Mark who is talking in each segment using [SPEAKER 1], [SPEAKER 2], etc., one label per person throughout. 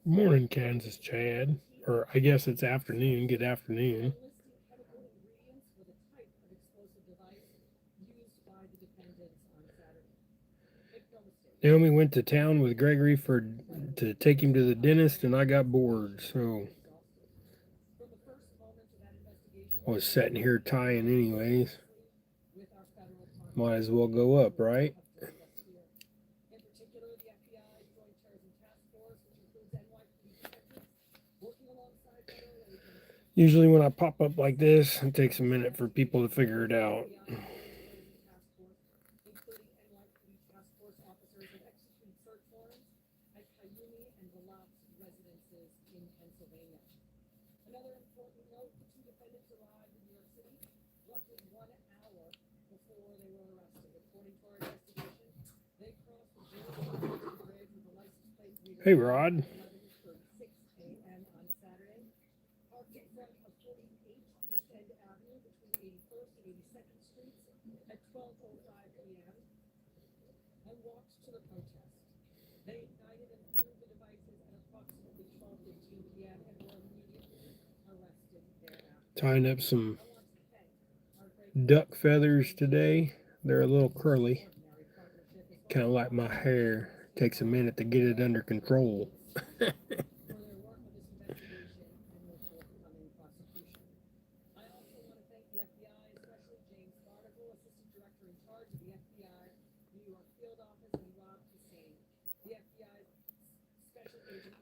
[SPEAKER 1] Morning, Kansas, Chad. Or I guess it's afternoon. Good afternoon. Naomi went to town with Gregory to take him to the dentist, and I got bored, so I was sitting here tying anyways. Might as well go up, right? Usually when I pop up like this, it takes a minute for people to figure it out. Hey, Rod. Tying up some duck feathers today. They're a little curly, kind of like my hair. Takes a minute to get it under control.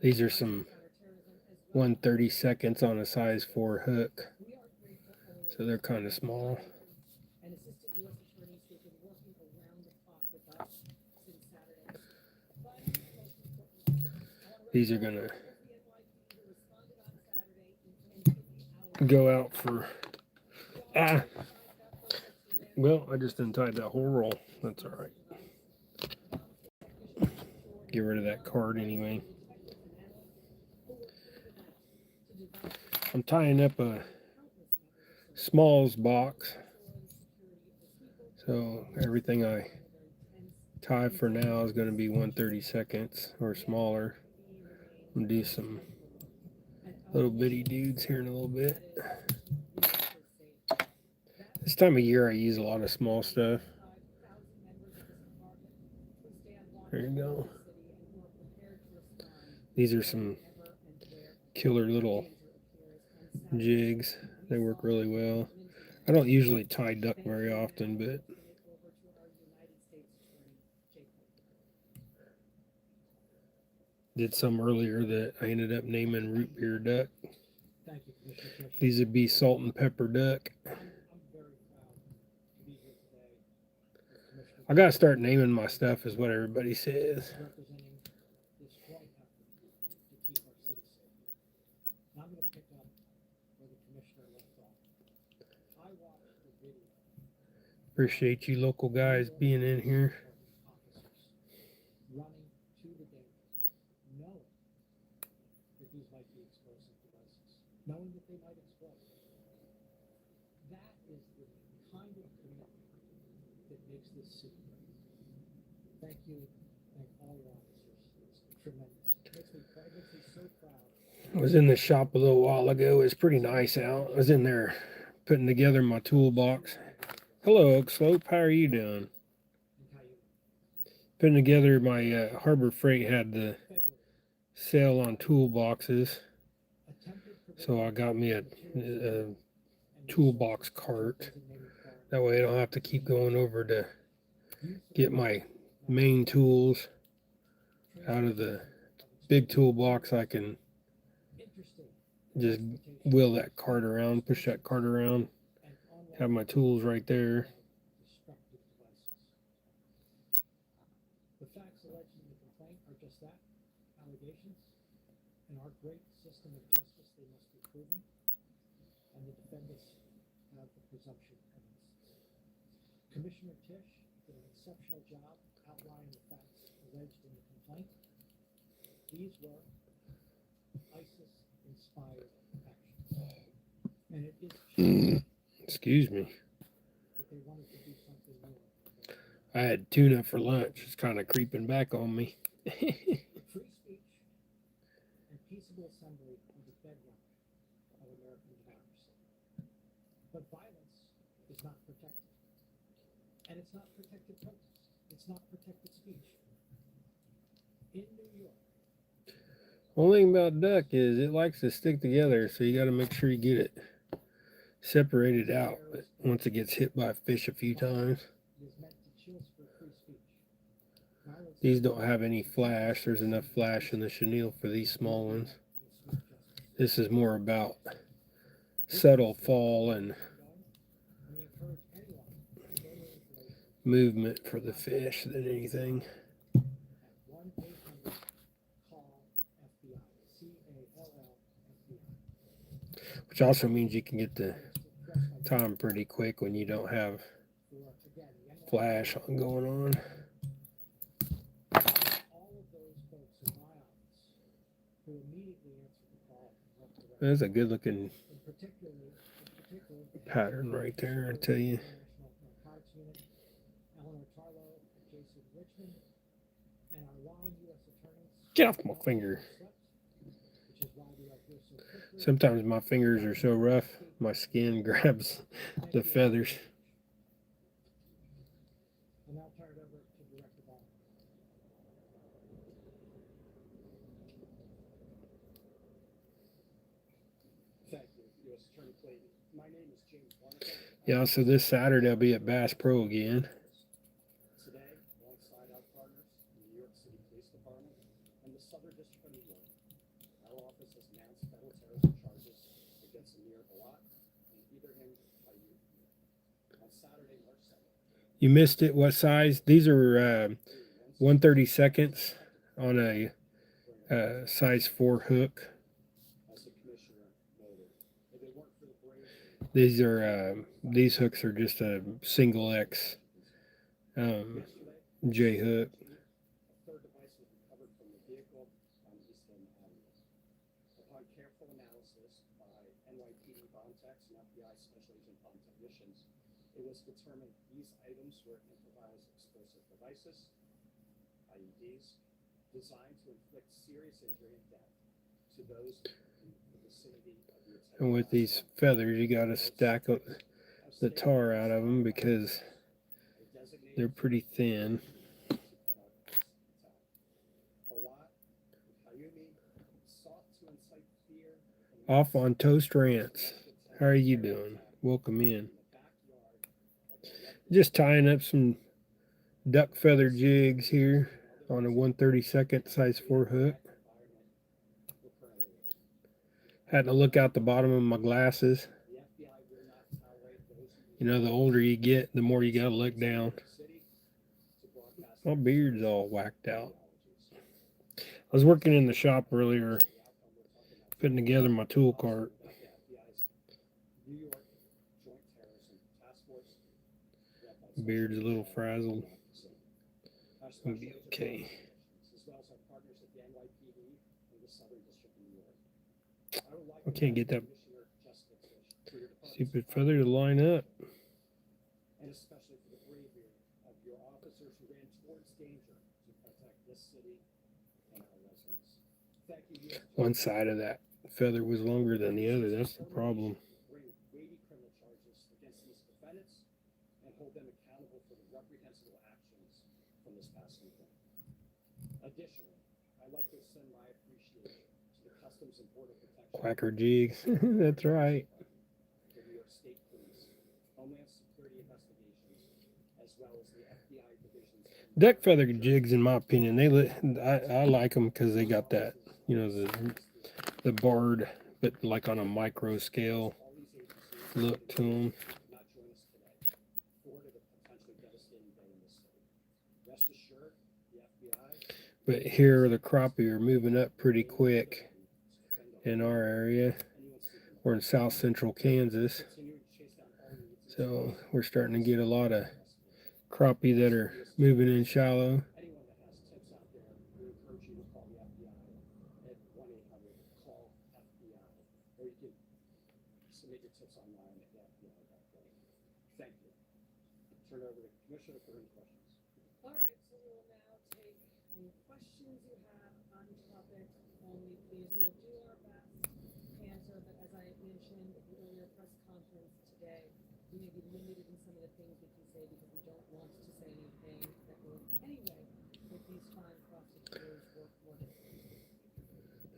[SPEAKER 1] These are some 1/32 on a size 4 hook, so they're kind of small. These are gonna go out for well, I just untied that whole roll. That's all right. Get rid of that card anyway. I'm tying up a Smalls box, so everything I tie for now is going to be 1/32 or smaller. I'm gonna do some little bitty dudes here in a little bit. This time of year I use a lot of small stuff. There you go. These are some killer little jigs. They work really well. I don't usually tie duck very often, but did some earlier that I ended up naming root beer duck. These would be salt and pepper duck. I gotta start naming my stuff, is what everybody says. Appreciate you local guys being in here. I was in the shop a little while ago. It's pretty nice out. I was in there putting together my toolbox. Hello, Oak Slope. How are you doing? Putting together my Harbor Freight had the sale on toolboxes. So I got me a toolbox cart. That way I don't have to keep going over to get my main tools out of the big toolbox. I can just wheel that cart around, push that cart around, have my tools right there. Excuse me. I had tuna for lunch. It's kind of creeping back on me. Only thing about duck is it likes to stick together, so you got to make sure you get it separated out. But once it gets hit by a fish a few times, these don't have any flash. There's enough flash in the chenille for these small ones. This is more about subtle fall and movement for the fish than anything. Which also means you can get the time pretty quick when you don't have flash on going on. That's a good looking pattern right there, I tell you. Get off my finger. Sometimes my fingers are so rough, my skin grabs the feathers. Yeah, so this Saturday I'll be at Bass Pro again. You missed it. What size? These are 1/32 on a size 4 hook. These are these hooks are just a single X J hook. And with these feathers, you got to stack up the tar out of them because they're pretty thin. Off on Toast Rants. How are you doing? Welcome in. Just tying up some duck feather jigs here on a 1/32 size 4 hook. Had to look out the bottom of my glasses. You know, the older you get, the more you gotta look down. My beard's all whacked out. I was working in the shop earlier, putting together my tool cart. Beard's a little frazzled. It'll be okay. I can't get that stupid feather to line up. One side of that feather was longer than the other. That's the problem. Quacker Jigs. That's right. Duck feather jigs, in my opinion, I like them because they got that, the barred, but like on a micro scale look to them. But here the crappie are moving up pretty quick in our area. We're in south central Kansas, so we're starting to get a lot of crappie that are moving in shallow.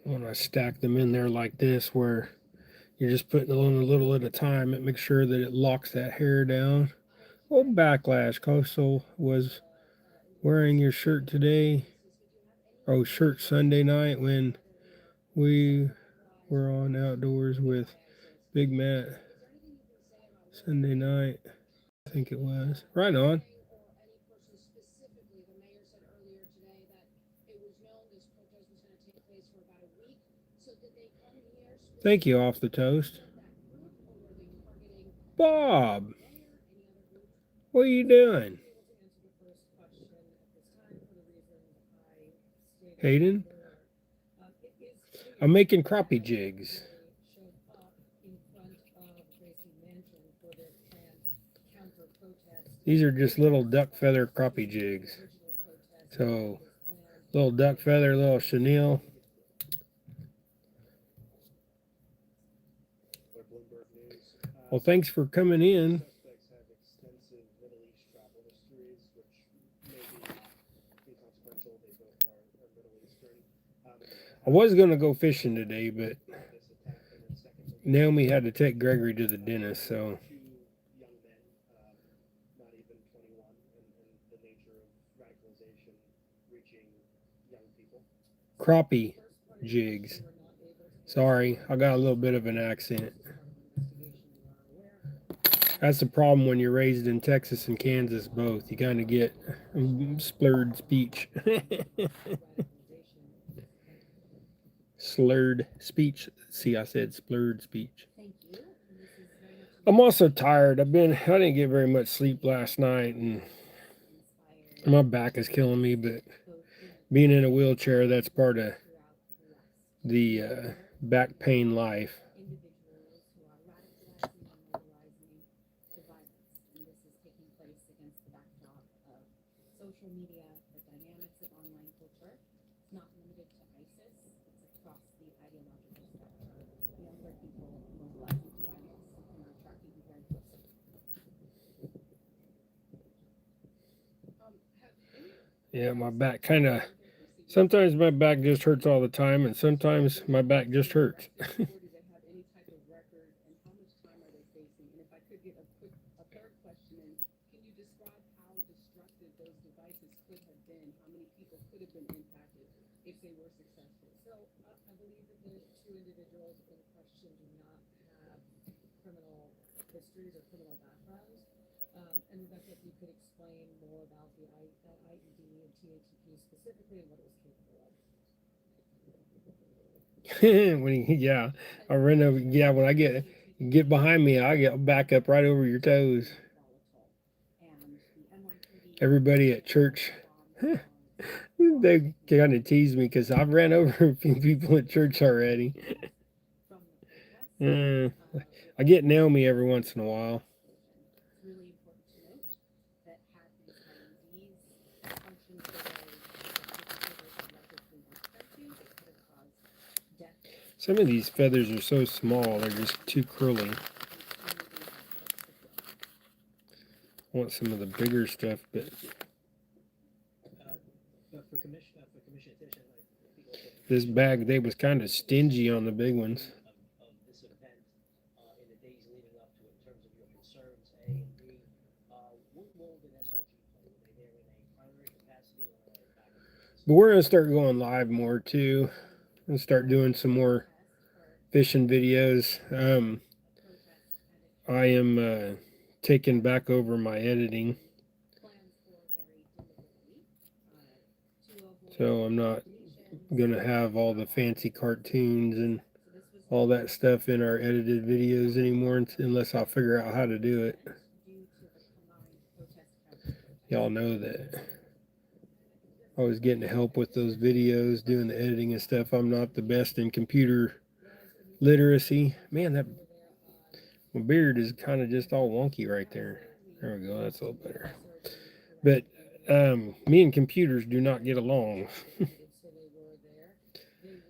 [SPEAKER 1] When I stack them in there like this, where you're just putting on a little at a time, it makes sure that it locks that hair down. Oh, backlash. Coastal was wearing your shirt today. Oh, shirt Sunday night when we were on outdoors with Big Matt Sunday night. I think it was. Right on. Thank you, Off the Toast. Bob, what are you doing? Hayden? I'm making crappie jigs. These are just little duck feather crappie jigs. So, little duck feather, little chenille. Well, thanks for coming in. I was going to go fishing today, but Naomi had to take Gregory to the dentist, so. Crappie jigs. Sorry, I got a little bit of an accent. That's the problem when you're raised in Texas and Kansas both. You kind of get slurred speech. Slurred speech. See, I said slurred speech. I'm also tired. I didn't get very much sleep last night, and my back is killing me, but being in a wheelchair, that's part of the back pain life. Yeah, my back sometimes my back just hurts all the time, and sometimes my back just hurts. Yeah, I run over. Yeah, when I get behind me, I get back up right over your toes. Everybody at church, they kind of tease me because I've ran over a few people at church already. I get Naomi every once in a while. Some of these feathers are so small, they're just too curly. I want some of the bigger stuff, but this bag, they was kind of stingy on the big ones. But we're going to start going live more too and start doing some more fishing videos. I am taking back over my editing. So I'm not going to have all the fancy cartoons and all that stuff in our edited videos anymore unless I figure out how to do it. Y'all know that I was getting help with those videos, doing the editing and stuff. I'm not the best in computer literacy. Man, that my beard is kind of just all wonky right there. There we go. That's a little better. But me and computers do not get along.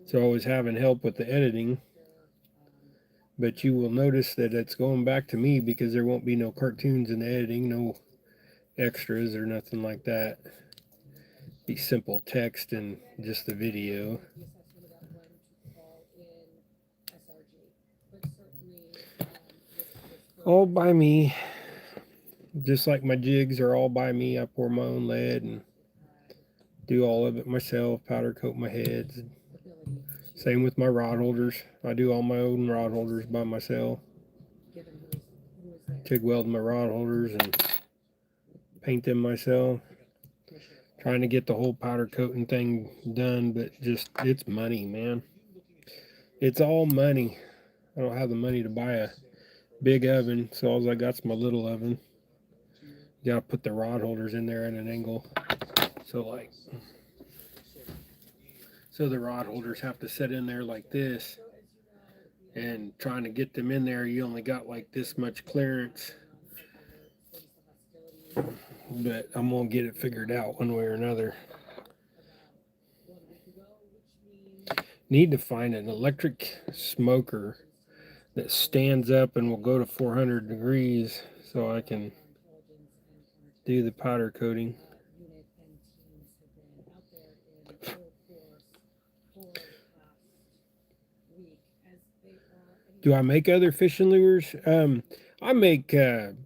[SPEAKER 1] So I was having help with the editing. But you will notice that it's going back to me because there won't be no cartoons in the editing, no extras or nothing like that. Be simple text and just the video. All by me. Just like my jigs are all by me. I pour my own lead and do all of it myself, powder coat my heads. Same with my rod holders. I do all my own rod holders by myself. TIG weld my rod holders and paint them myself. Trying to get the whole powder coating thing done, but just it's money, man. It's all money. I don't have the money to buy a big oven, so all I got's my little oven. You gotta put the rod holders in there at an angle. So the rod holders have to sit in there like this, and trying to get them in there, you only got like this much clearance. But I'm gonna get it figured out one way or another. Need to find an electric smoker that stands up and will go to 400 degrees so I can do the powder coating. Do I make other fishing lures? I make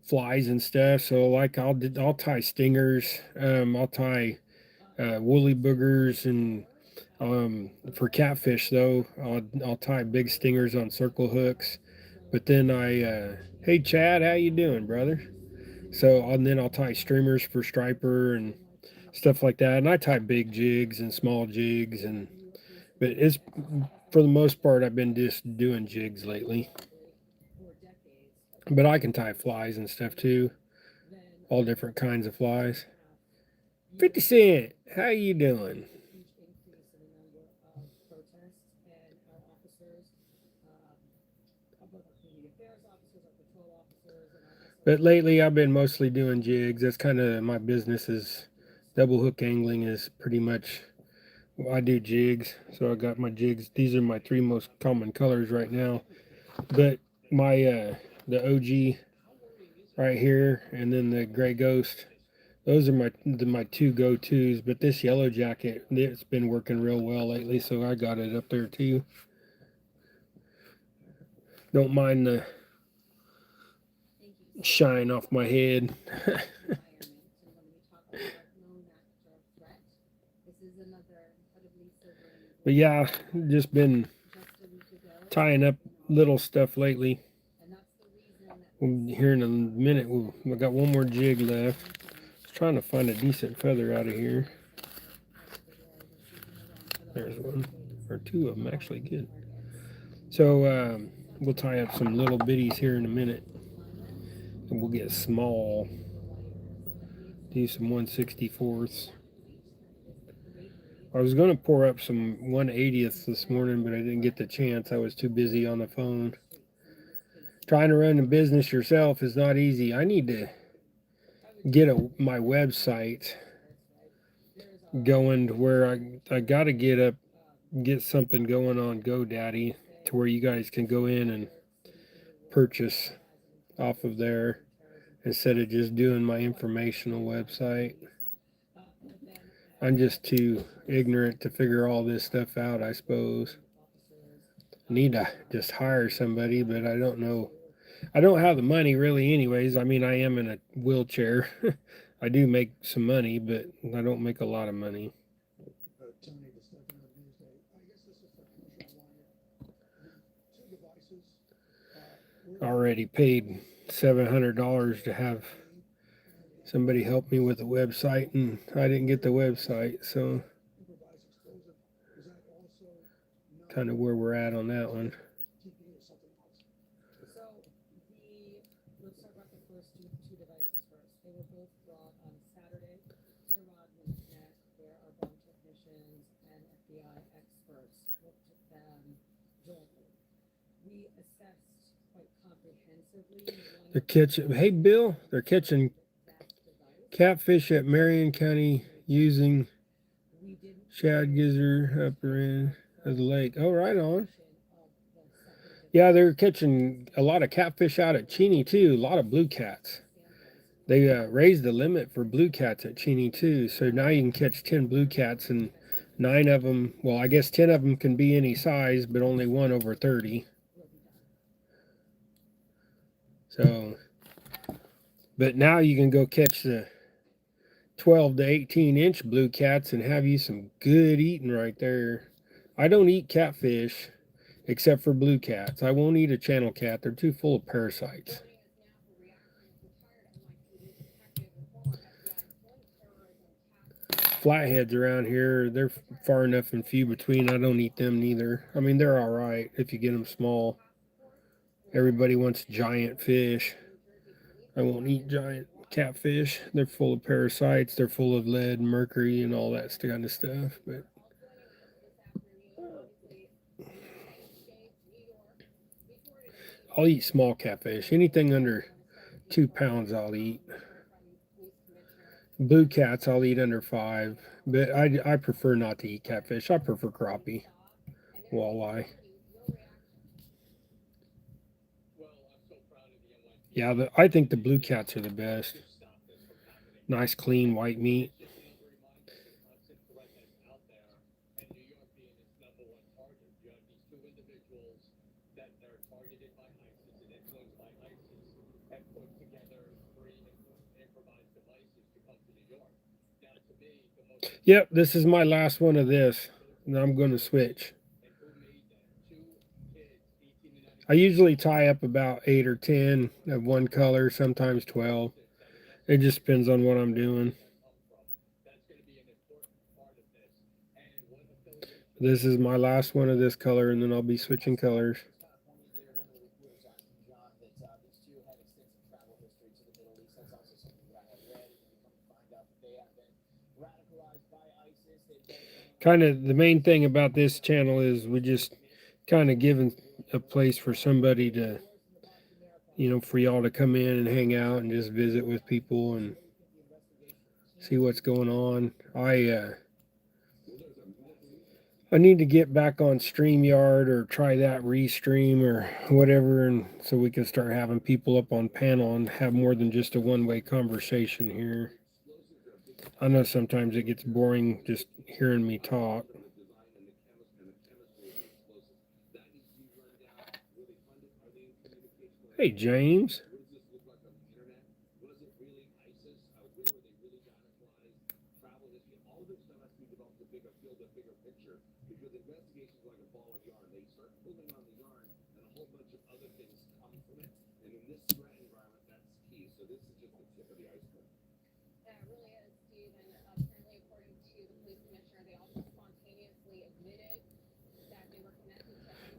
[SPEAKER 1] flies and stuff. So like I'll tie stingers. I'll tie woolly boogers, and for catfish though, I'll tie big stingers on circle hooks. But then hey Chad, how you doing, brother? So and then I'll tie streamers for striper and stuff like that. And I tie big jigs and small jigs, but it's for the most part I've been just doing jigs lately. But I can tie flies and stuff too, all different kinds of flies. 50 Cent, how you doing? But lately I've been mostly doing jigs. That's kind of my business is double hook angling is pretty much I do jigs. So I got my jigs. These are my three most common colors right now. But my the OG right here and then the gray ghost, those are my two go-tos. But this yellow jacket, it's been working real well lately, so I got it up there too. Don't mind the shine off my head. But yeah, just been tying up little stuff lately. Here in a minute, I got one more jig left. Just trying to find a decent feather out of here. There's one, or two of them actually, good. So we'll tie up some little bitties here in a minute. And we'll get small. Do some 1/64ths. I was going to pour up some 1/80ths this morning, but I didn't get the chance. I was too busy on the phone. Trying to run a business yourself is not easy. I need to get my website going to where I got to get something going on GoDaddy. to where you guys can go in and purchase off of there instead of just doing my informational website. I'm just too ignorant to figure all this stuff out, I suppose. I need to just hire somebody, but I don't know. I don't have the money really, anyways. I mean, I am in a wheelchair. I do make some money, but I don't make a lot of money. Already paid $700 to have somebody help me with the website, and I didn't get the website, so kind of where we're at on that one. They're catching, hey Bill, they're catching catfish at Marion County using shad gizzard upper end of the lake. Oh, right on. Yeah, they're catching a lot of catfish out at Cheney too. A lot of blue cats. They raised the limit for blue cats at Cheney too. So now you can catch 10 blue cats, and 9 of them, well, I guess 10 of them can be any size, but only one over 30. So, but now you can go catch the 12 to 18-inch blue cats and have you some good eating right there. I don't eat catfish except for blue cats. I won't eat a channel cat. They're too full of parasites. Flatheads around here, they're far enough and few between. I don't eat them neither. I mean, they're all right if you get them small. Everybody wants giant fish. I won't eat giant catfish. They're full of parasites. They're full of lead, mercury, and all that kind of stuff. But I'll eat small catfish. Anything under 2 pounds, I'll eat. Blue cats, I'll eat under 5. But I prefer not to eat catfish. I prefer crappie, walleye. Yeah, I think the blue cats are the best. Nice, clean, white meat. Yep, this is my last one of this, and I'm going to switch. I usually tie up about 8 or 10 of one color, sometimes 12. It just depends on what I'm doing. This is my last one of this color, and then I'll be switching colors. Kind of the main thing about this channel is we just kind of giving a place for somebody to, for y'all to come in and hang out and just visit with people and see what's going on. I need to get back on StreamYard or try that Restream or whatever, and so we can start having people up on panel and have more than just a one-way conversation here. I know sometimes it gets boring just hearing me talk. Hey, James.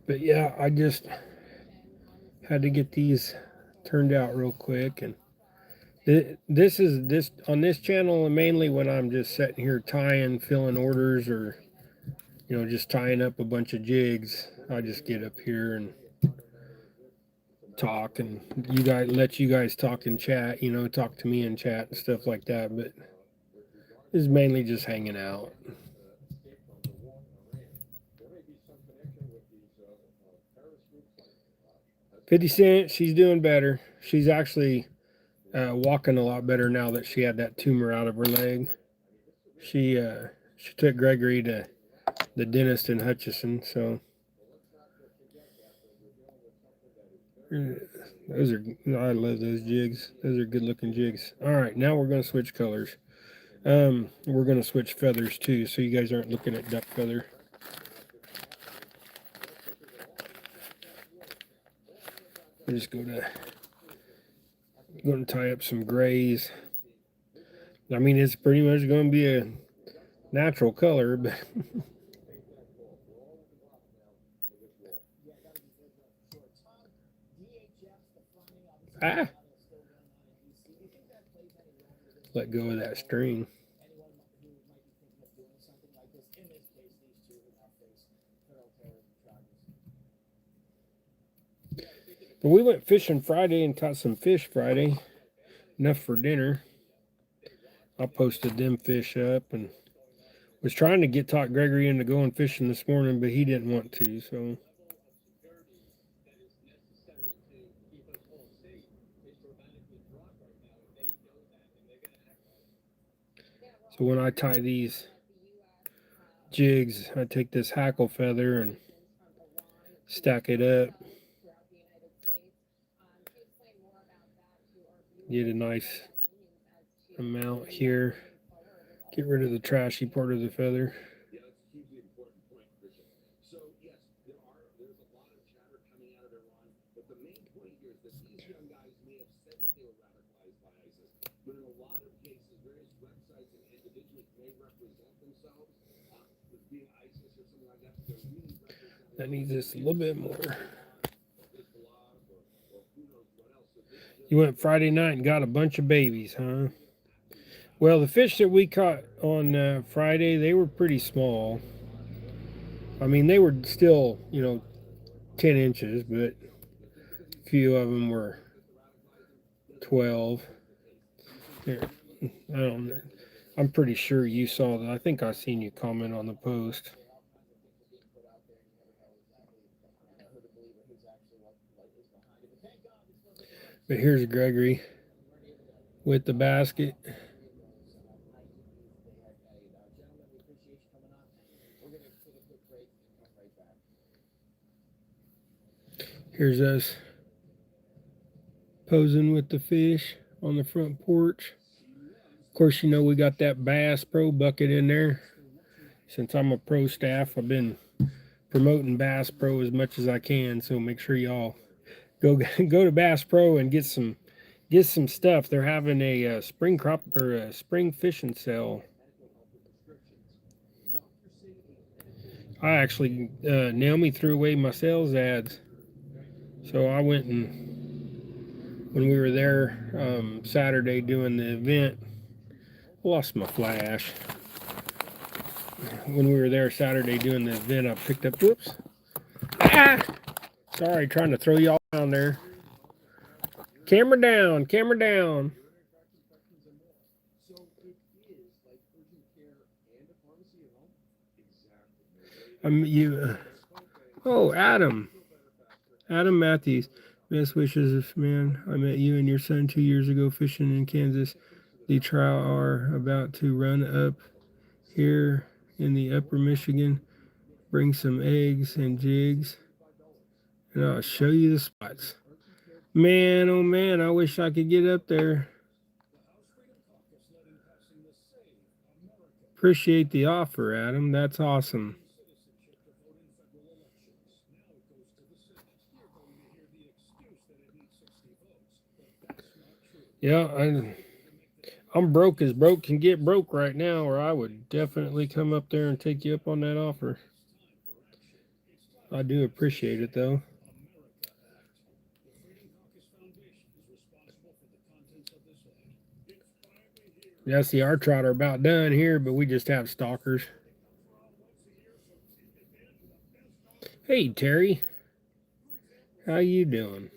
[SPEAKER 1] But yeah, I just had to get these turned out real quick, and this is on this channel, and mainly when I'm just sitting here tying, filling orders, or just tying up a bunch of jigs. I just get up here and talk, and let you guys talk in chat, talk to me in chat and stuff like that. But this is mainly just hanging out. 50 Cent, she's doing better. She's actually walking a lot better now that she had that tumor out of her leg. She took Gregory to the dentist in Hutchinson, so those are, I love those jigs. Those are good looking jigs. All right, now we're gonna switch colors. We're gonna switch feathers too, so you guys aren't looking at duck feather. I'm just going to tie up some grays. I mean, it's pretty much going to be a natural color, but ah, let go of that string. But we went fishing Friday and caught some fish Friday, enough for dinner. I posted them fish up and was trying to talk Gregory into going fishing this morning, but he didn't want to. So when I tie these jigs, I take this hackle feather and stack it up. Get a nice amount here. Get rid of the trashy part of the feather. That needs this a little bit more. You went Friday night and got a bunch of babies, huh? Well, the fish that we caught on Friday, they were pretty small. I mean, they were still, 10 inches, but a few of them were 12. Here, I don't know. I'm pretty sure you saw that. I think I seen you comment on the post. But here's Gregory with the basket. Here's us posing with the fish on the front porch. Of course, we got that Bass Pro bucket in there. Since I'm a pro staff, I've been promoting Bass Pro as much as I can. So make sure y'all go to Bass Pro and get some stuff. They're having a spring crop or a spring fishing sale. I actually Naomi threw away my sales ads, so I went and when we were there Saturday doing the event, I lost my flash. When we were there Saturday doing the event, I picked up. Whoops! Ah! Sorry, trying to throw y'all down there. Camera down, camera down. Oh, Adam Matthews. Best wishes, man. I met you and your son 2 years ago fishing in Kansas. The trout are about to run up here in the upper Michigan. Bring some eggs and jigs, and I'll show you the spots. Man, oh man, I wish I could get up there. Appreciate the offer, Adam. That's awesome. Yeah, I'm broke as broke can get broke right now, or I would definitely come up there and take you up on that offer. I do appreciate it, though. Yeah, see, our trout are about done here, but we just have stalkers. Hey, Terry. How you doing?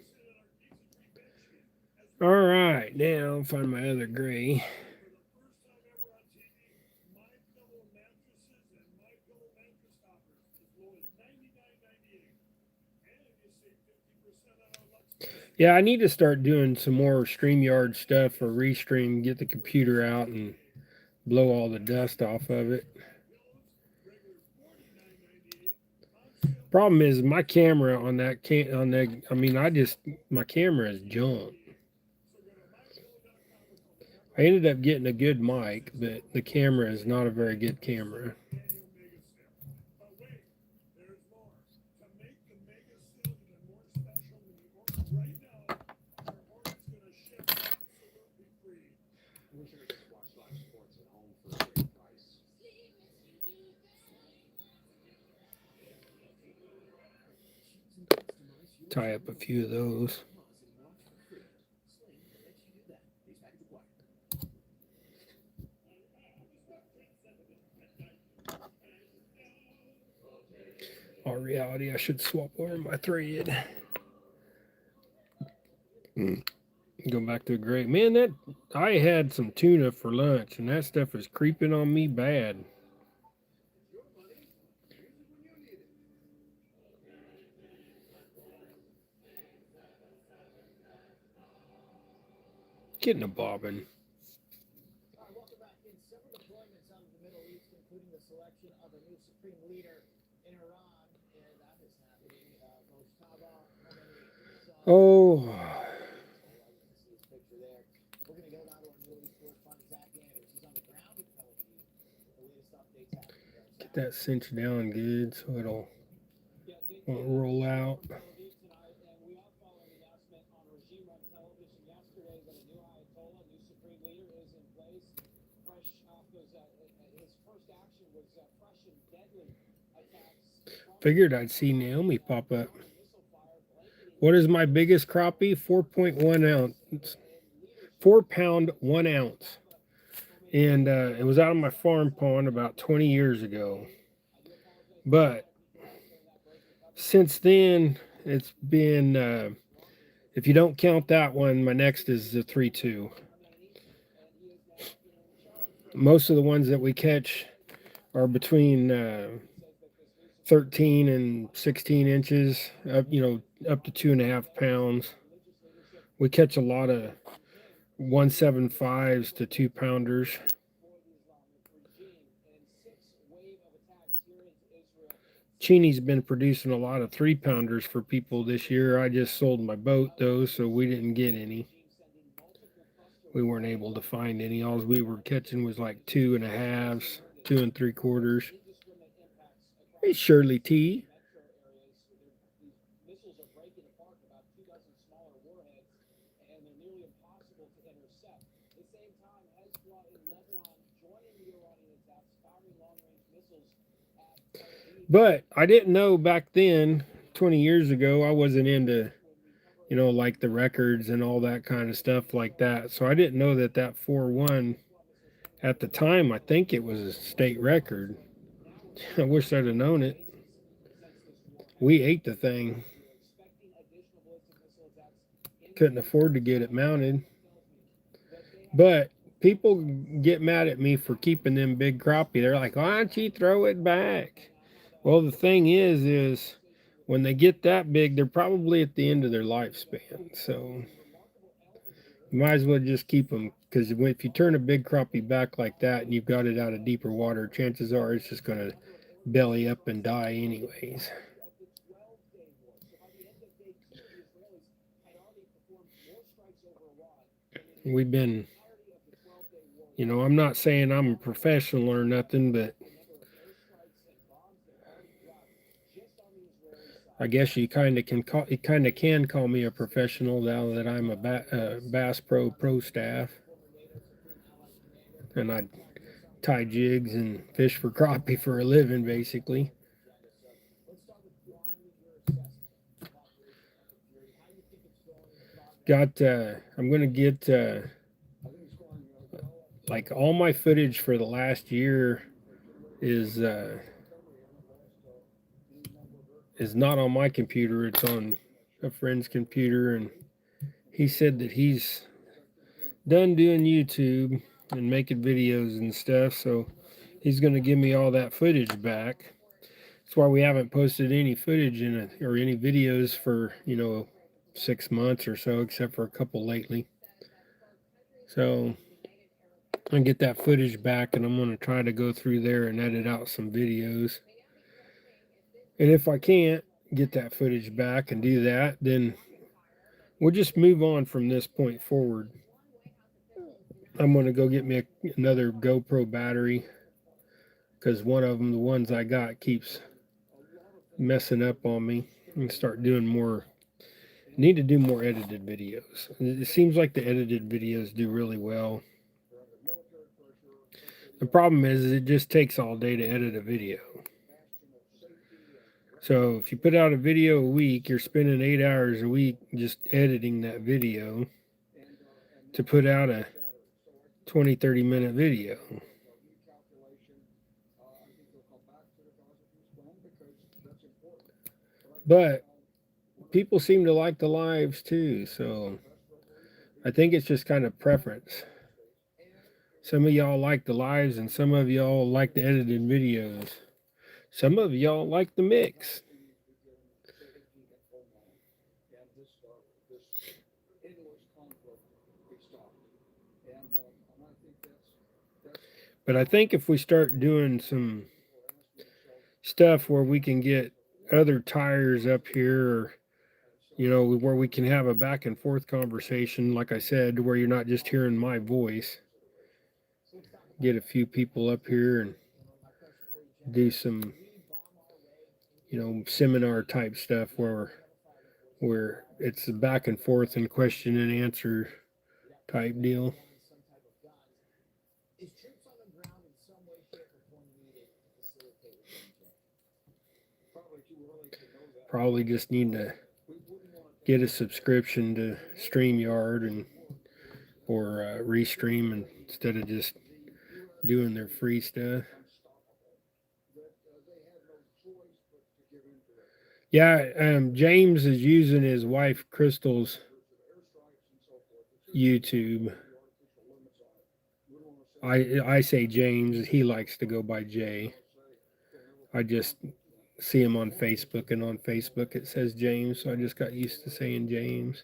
[SPEAKER 1] All right, now I'll find my other gray. Yeah, I need to start doing some more StreamYard stuff or restream, get the computer out and blow all the dust off of it. Problem is my camera on that I mean, my camera is junk. I ended up getting a good mic, but the camera is not a very good camera. Tie up a few of those. All reality, I should swap over my thread. Go back to the gray. Man, that I had some tuna for lunch, and that stuff is creeping on me bad. Getting a bobbin. Oh, get that cinch down good so it'll won't roll out. Figured I'd see Naomi pop up. What is my biggest crappie? 4.1 ounce. 4 pound, 1 ounce. And it was out of my farm pond about 20 years ago. But since then, it's been, if you don't count that one, my next is the 3.2. Most of the ones that we catch are between 13 and 16 inches, up, up to 2.5 pounds. We catch a lot of 175s to 2 pounders. Cheney's been producing a lot of 3 pounders for people this year. I just sold my boat though, so we didn't get any. We weren't able to find any. All we were catching was like 2.5s, 2 3/4. Hey, Shirley T. But I didn't know back then, 20 years ago, I wasn't into, like the records and all that kind of stuff like that. So I didn't know that 4.1 at the time, I think it was a state record. I wish I'd have known it. We ate the thing. Couldn't afford to get it mounted. But people get mad at me for keeping them big crappie. They're like, why don't you throw it back? Well, the thing is when they get that big, they're probably at the end of their lifespan. So you might as well just keep them, because if you turn a big crappie back like that and you've got it out of deeper water, chances are it's just going to belly up and die anyways. We've been, I'm not saying I'm a professional or nothing, but I guess you kind of can call me a professional now that I'm a Bass Pro staff, and I tie jigs and fish for crappie for a living, basically. I'm gonna get like all my footage for the last year is not on my computer. It's on a friend's computer, and he said that he's done doing YouTube and making videos and stuff, so he's going to give me all that footage back. That's why we haven't posted any footage or any videos for 6 months or so, except for a couple lately. So I'm going to get that footage back, and I'm going to try to go through there and edit out some videos. And if I can't get that footage back and do that, then we'll just move on from this point forward. I'm going to go get me another GoPro battery, because one of them, the ones I got, keeps messing up on me, and start doing more. Need to do more edited videos. It seems like the edited videos do really well. The problem is it just takes all day to edit a video. So if you put out a video a week, you're spending 8 hours a week just editing that video to put out a 20-30 minute video. But people seem to like the lives too, so I think it's just kind of preference. Some of y'all like the lives, and some of y'all like the edited videos. Some of y'all like the mix. But I think if we start doing some stuff where we can get other tires up here, or, where we can have a back and forth conversation, like I said, where you're not just hearing my voice, get a few people up here and do some, seminar type stuff where it's a back and forth and question and answer type deal. Probably just need to get a subscription to StreamYard or Restream instead of just doing their free stuff. Yeah, James is using his wife Crystal's YouTube. I say James. He likes to go by Jay. I just see him on Facebook, and on Facebook it says James, so I just got used to saying James.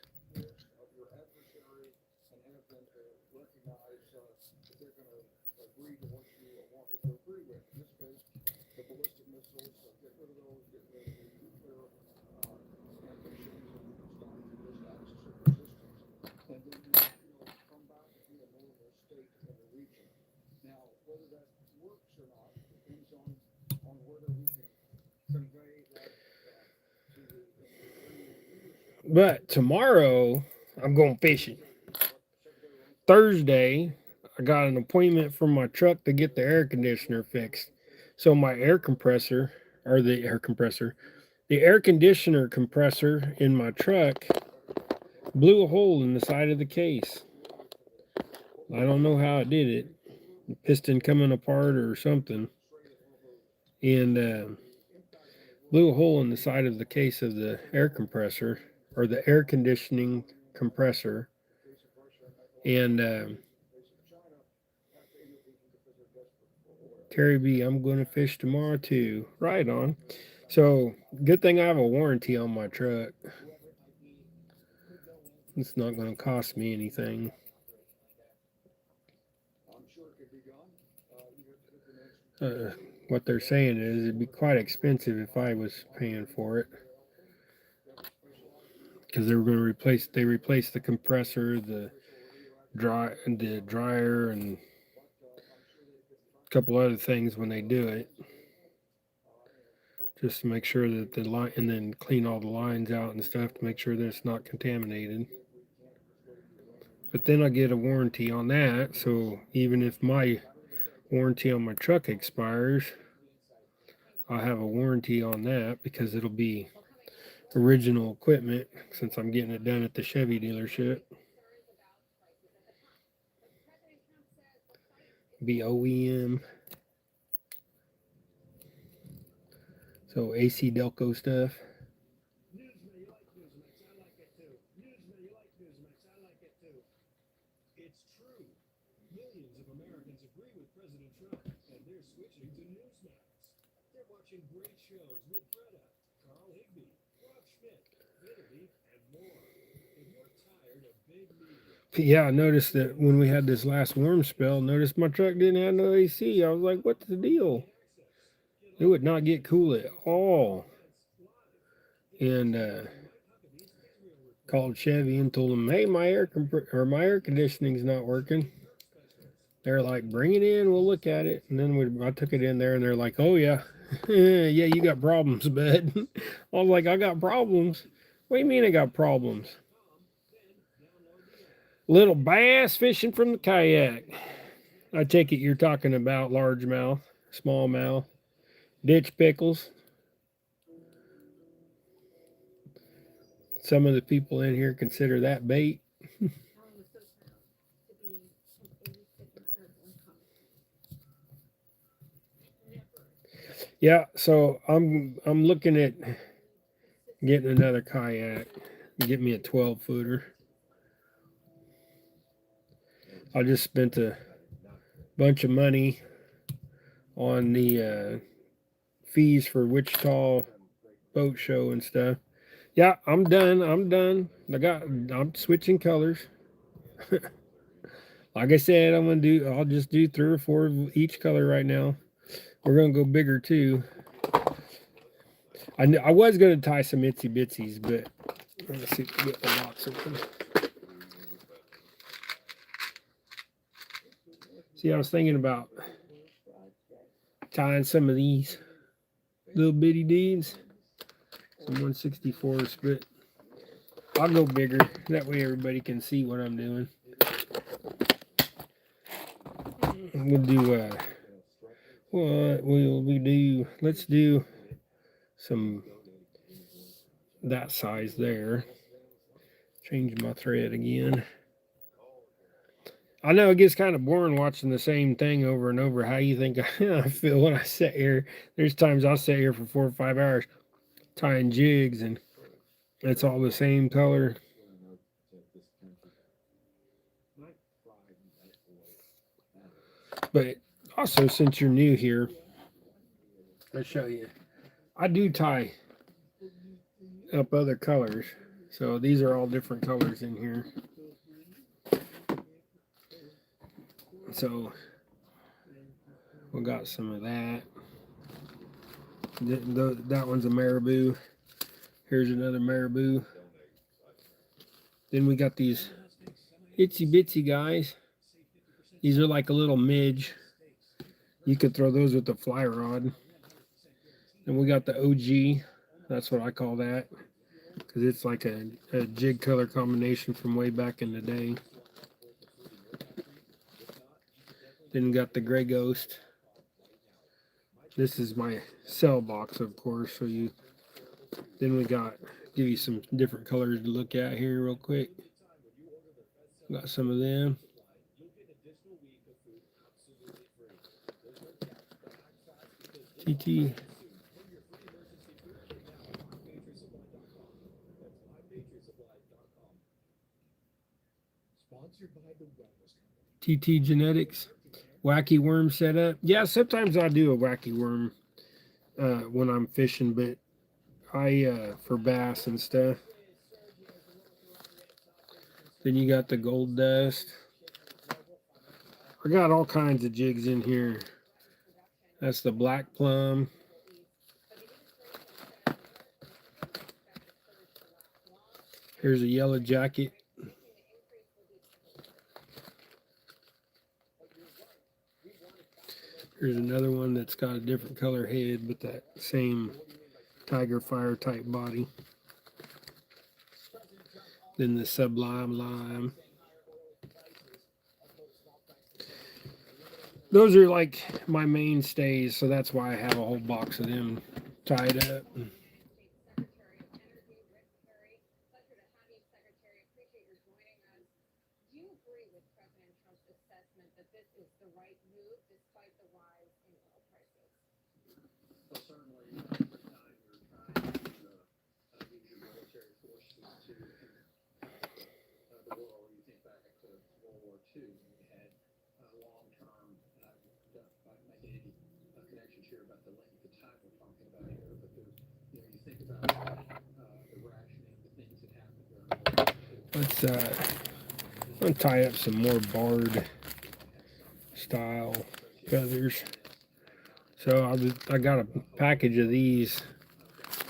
[SPEAKER 1] But tomorrow I'm going fishing. Thursday I got an appointment for my truck to get the air conditioner fixed. So my air compressor, or the air conditioner compressor in my truck blew a hole in the side of the case. I don't know how it did it. The piston coming apart or something. And blew a hole in the side of the case of the air compressor, or the air conditioning compressor. And Terry B, I'm going to fish tomorrow too. Right on. So, good thing I have a warranty on my truck. It's not going to cost me anything. What they're saying is it'd be quite expensive if I was paying for it, because they were going to replace the compressor, the dryer, and a couple other things when they do it, just to make sure that the line, and then clean all the lines out and stuff to make sure that it's not contaminated. But then I get a warranty on that, so even if my warranty on my truck expires, I'll have a warranty on that because it'll be original equipment, since I'm getting it done at the Chevy dealership. Be OEM. So AC Delco stuff. Yeah, I noticed that when we had this last warm spell, noticed my truck didn't have no AC. I was like, what's the deal? It would not get cool at all. And called Chevy and told them, hey, my air conditioning's not working. They're like, bring it in, we'll look at it. And then I took it in there, and they're like, oh yeah, yeah, you got problems, bud. I was like, I got problems. What do you mean I got problems? Little bass fishing from the kayak. I take it you're talking about largemouth, smallmouth, ditch pickles. Some of the people in here consider that bait. Yeah, so I'm looking at getting another kayak. Get me a 12-footer. I just spent a bunch of money on the fees for Wichita boat show and stuff. Yeah, I'm done. I'm switching colors. Like I said, I'll just do 3 or 4 of each color right now. We're gonna go bigger too. I was gonna tie some itsy bitsies, but let's see if we get the box open. See, I was thinking about tying some of these little bitty dudes, some 164s, but I'll go bigger. That way everybody can see what I'm doing. We'll do what will we do? Let's do some that size there. Change my thread again. I know it gets kind of boring watching the same thing over and over. How you think I feel when I sit here? There's times I'll sit here for 4 or 5 hours tying jigs, and it's all the same color. But also, since you're new here, I'll show you. I do tie up other colors. So these are all different colors in here. So we got some of that. That one's a marabou. Here's another marabou. Then we got these itsy bitsy guys. These are like a little midge. You could throw those with the fly rod. And we got the OG. That's what I call that, because it's like a jig color combination from way back in the day. Then we got the Gray Ghost. This is my cell box, of course. Then we give you some different colors to look at here real quick. Got some of them. TT. TT Genetics. Wacky worm setup. Yeah, sometimes I do a wacky worm when I'm fishing, but for bass and stuff. Then you got the gold dust. I got all kinds of jigs in here. That's the black plum. Here's a yellow jacket. Here's another one that's got a different color head, but that same tiger fire type body. Then the sublime lime. Those are like my mainstays, so that's why I have a whole box of them tied up. Let's untie up some more barred style feathers. So I got a package of these.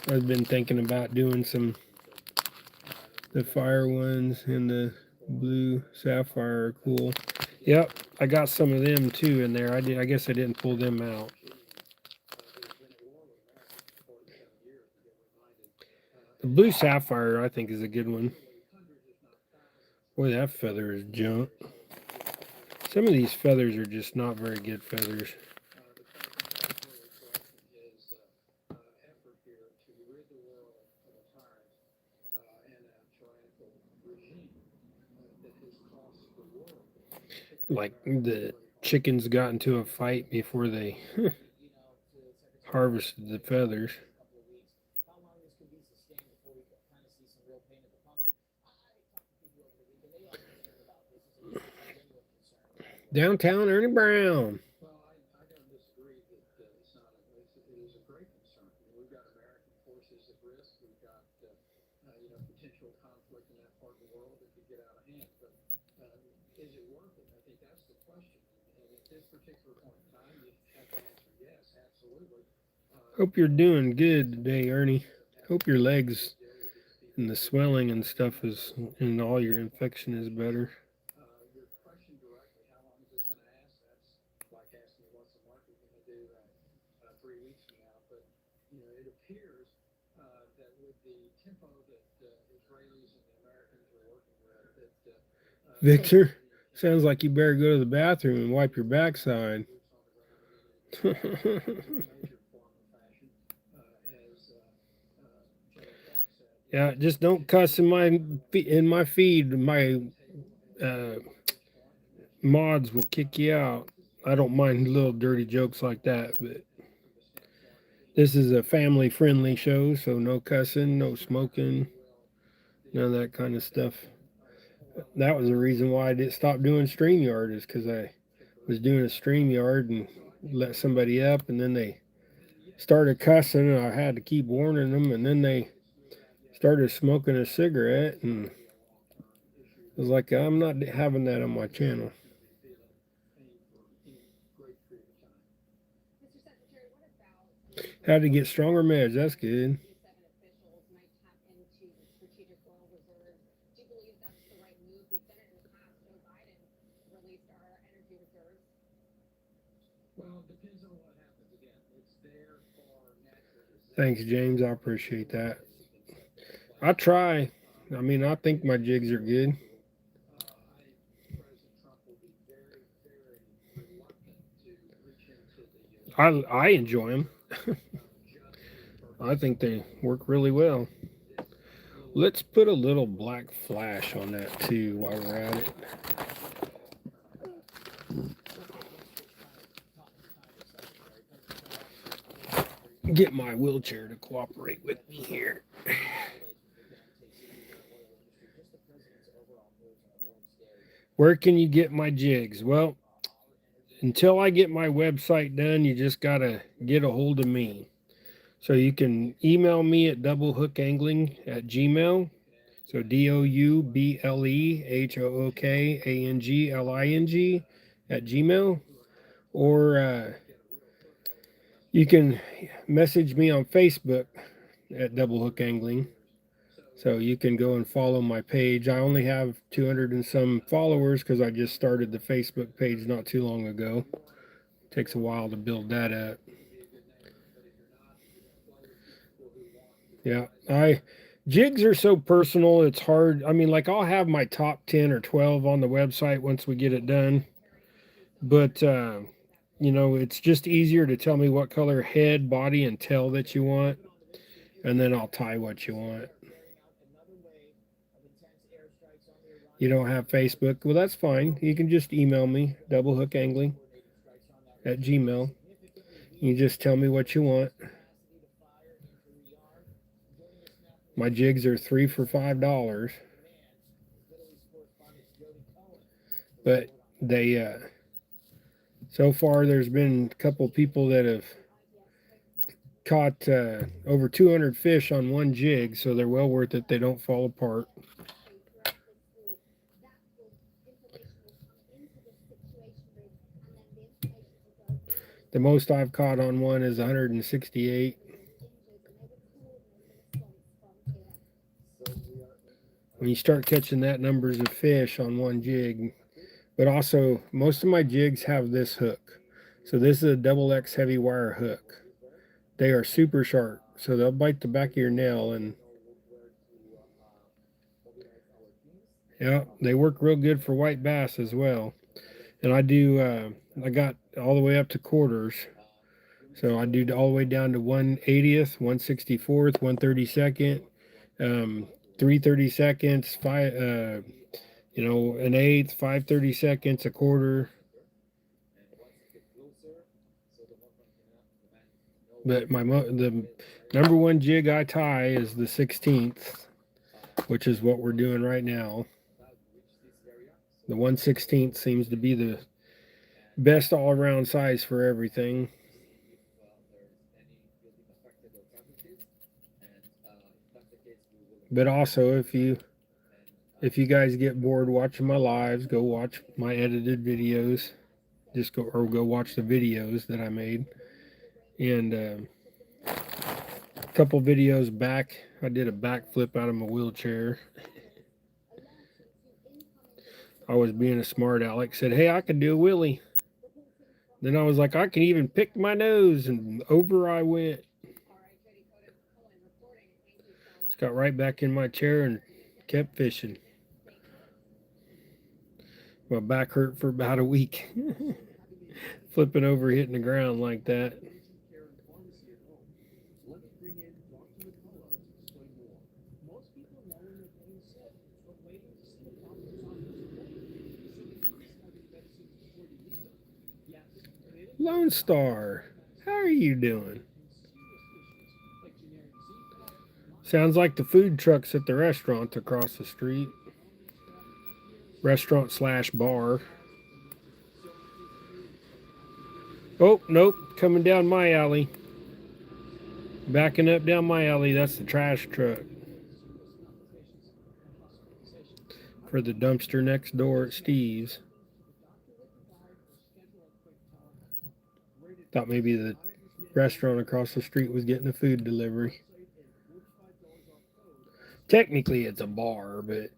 [SPEAKER 1] I've been thinking about doing the fire ones and the blue sapphire are cool. Yep, I got some of them too in there. I guess I didn't pull them out. The blue sapphire I think is a good one. Boy, that feather is junk. Some of these feathers are just not very good feathers. Like the chickens got into a fight before they harvested the feathers. Downtown Ernie Brown. Hope you're doing good today, Ernie. Hope your legs and the swelling and stuff is, and all your infection is better. Victor, sounds like you better go to the bathroom and wipe your backside. Yeah, just don't cuss in my feed. My uh, mods will kick you out. I don't mind little dirty jokes like that, but this is a family-friendly show, so no cussing, no smoking, none of that kind of stuff. That was the reason why I did stop doing StreamYard, is because I was doing a StreamYard and let somebody up, and then they started cussing, and I had to keep warning them, and then they started smoking a cigarette, and I was like, I'm not having that on my channel. Had to get stronger meds. That's good. Thanks, James. I appreciate that. I try. I mean, I think my jigs are good. I enjoy them. I think they work really well. Let's put a little black flash on that too while we're at it. Get my wheelchair to cooperate with me here. Where can you get my jigs? Well, until I get my website done, you just gotta get a hold of me. So you can email me at doublehookangling@gmail. So DOUBLEHOOKANGLING at Gmail. Or you can message me on Facebook at Double Hook Angling. So you can go and follow my page. I only have 200 and some followers because I just started the Facebook page not too long ago. It takes a while to build that up. Yeah, jigs are so personal. It's hard. I mean, like I'll have my top 10 or 12 on the website once we get it done. But it's just easier to tell me what color head, body, and tail that you want, and then I'll tie what you want. You don't have Facebook? Well, that's fine. You can just email me, doublehookangling@gmail. You just tell me what you want. My jigs are 3 for $5, but they so far there's been a couple people that have caught over 200 fish on one jig, so they're well worth it. They don't fall apart. The most I've caught on one is 168. When you start catching that numbers of fish on one jig, but also most of my jigs have this hook. So this is a double X heavy wire hook. They are super sharp, so they'll bite the back of your nail, and yeah, they work real good for white bass as well. And I got all the way up to quarters. So I do all the way down to 1/80th, 1/64th, 1/32nd, 3/32, an eighth, 5/32, a quarter. But the number one jig I tie is the 16th, which is what we're doing right now. The 1/16th seems to be the best all around size for everything. But also, if you guys get bored watching my lives, go watch my edited videos. Just go watch the videos that I made. And a couple videos back, I did a backflip out of my wheelchair. I was being a smart aleck. Said, "Hey, I can do a wheelie." Then I was like, "I can even pick my nose," and over I went. Just got right back in my chair and kept fishing. My back hurt for about a week. Flipping over, hitting the ground like that. Lone Star, how are you doing? Sounds like the food trucks at the restaurant across the street. Restaurant slash bar. Oh, nope, coming down my alley. Backing up down my alley, that's the trash truck. For the dumpster next door at Steve's. Thought maybe the restaurant across the street was getting a food delivery. Technically, it's a bar, but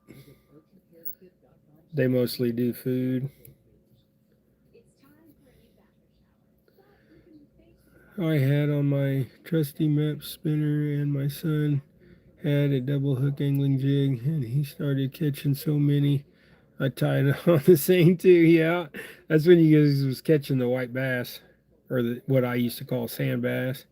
[SPEAKER 1] they mostly do food. I had on my trusty map spinner, and my son had a double hook angling jig, and he started catching so many. I tied it on the same too. Yeah, that's when you guys was catching the white bass, or what I used to call sand bass.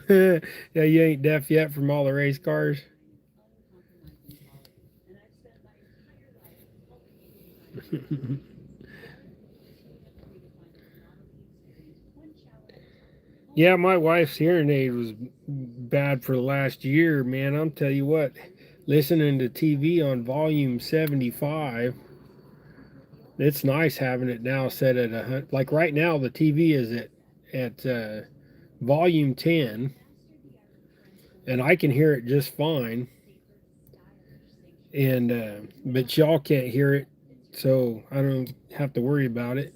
[SPEAKER 1] Yeah, you ain't deaf yet from all the race cars. Yeah, my wife's hearing aid was bad for the last year, man. I'm tell you what, listening to TV on volume 75, it's nice having it now set at like right now the TV is at volume 10, and I can hear it just fine. And but y'all can't hear it, so I don't have to worry about it.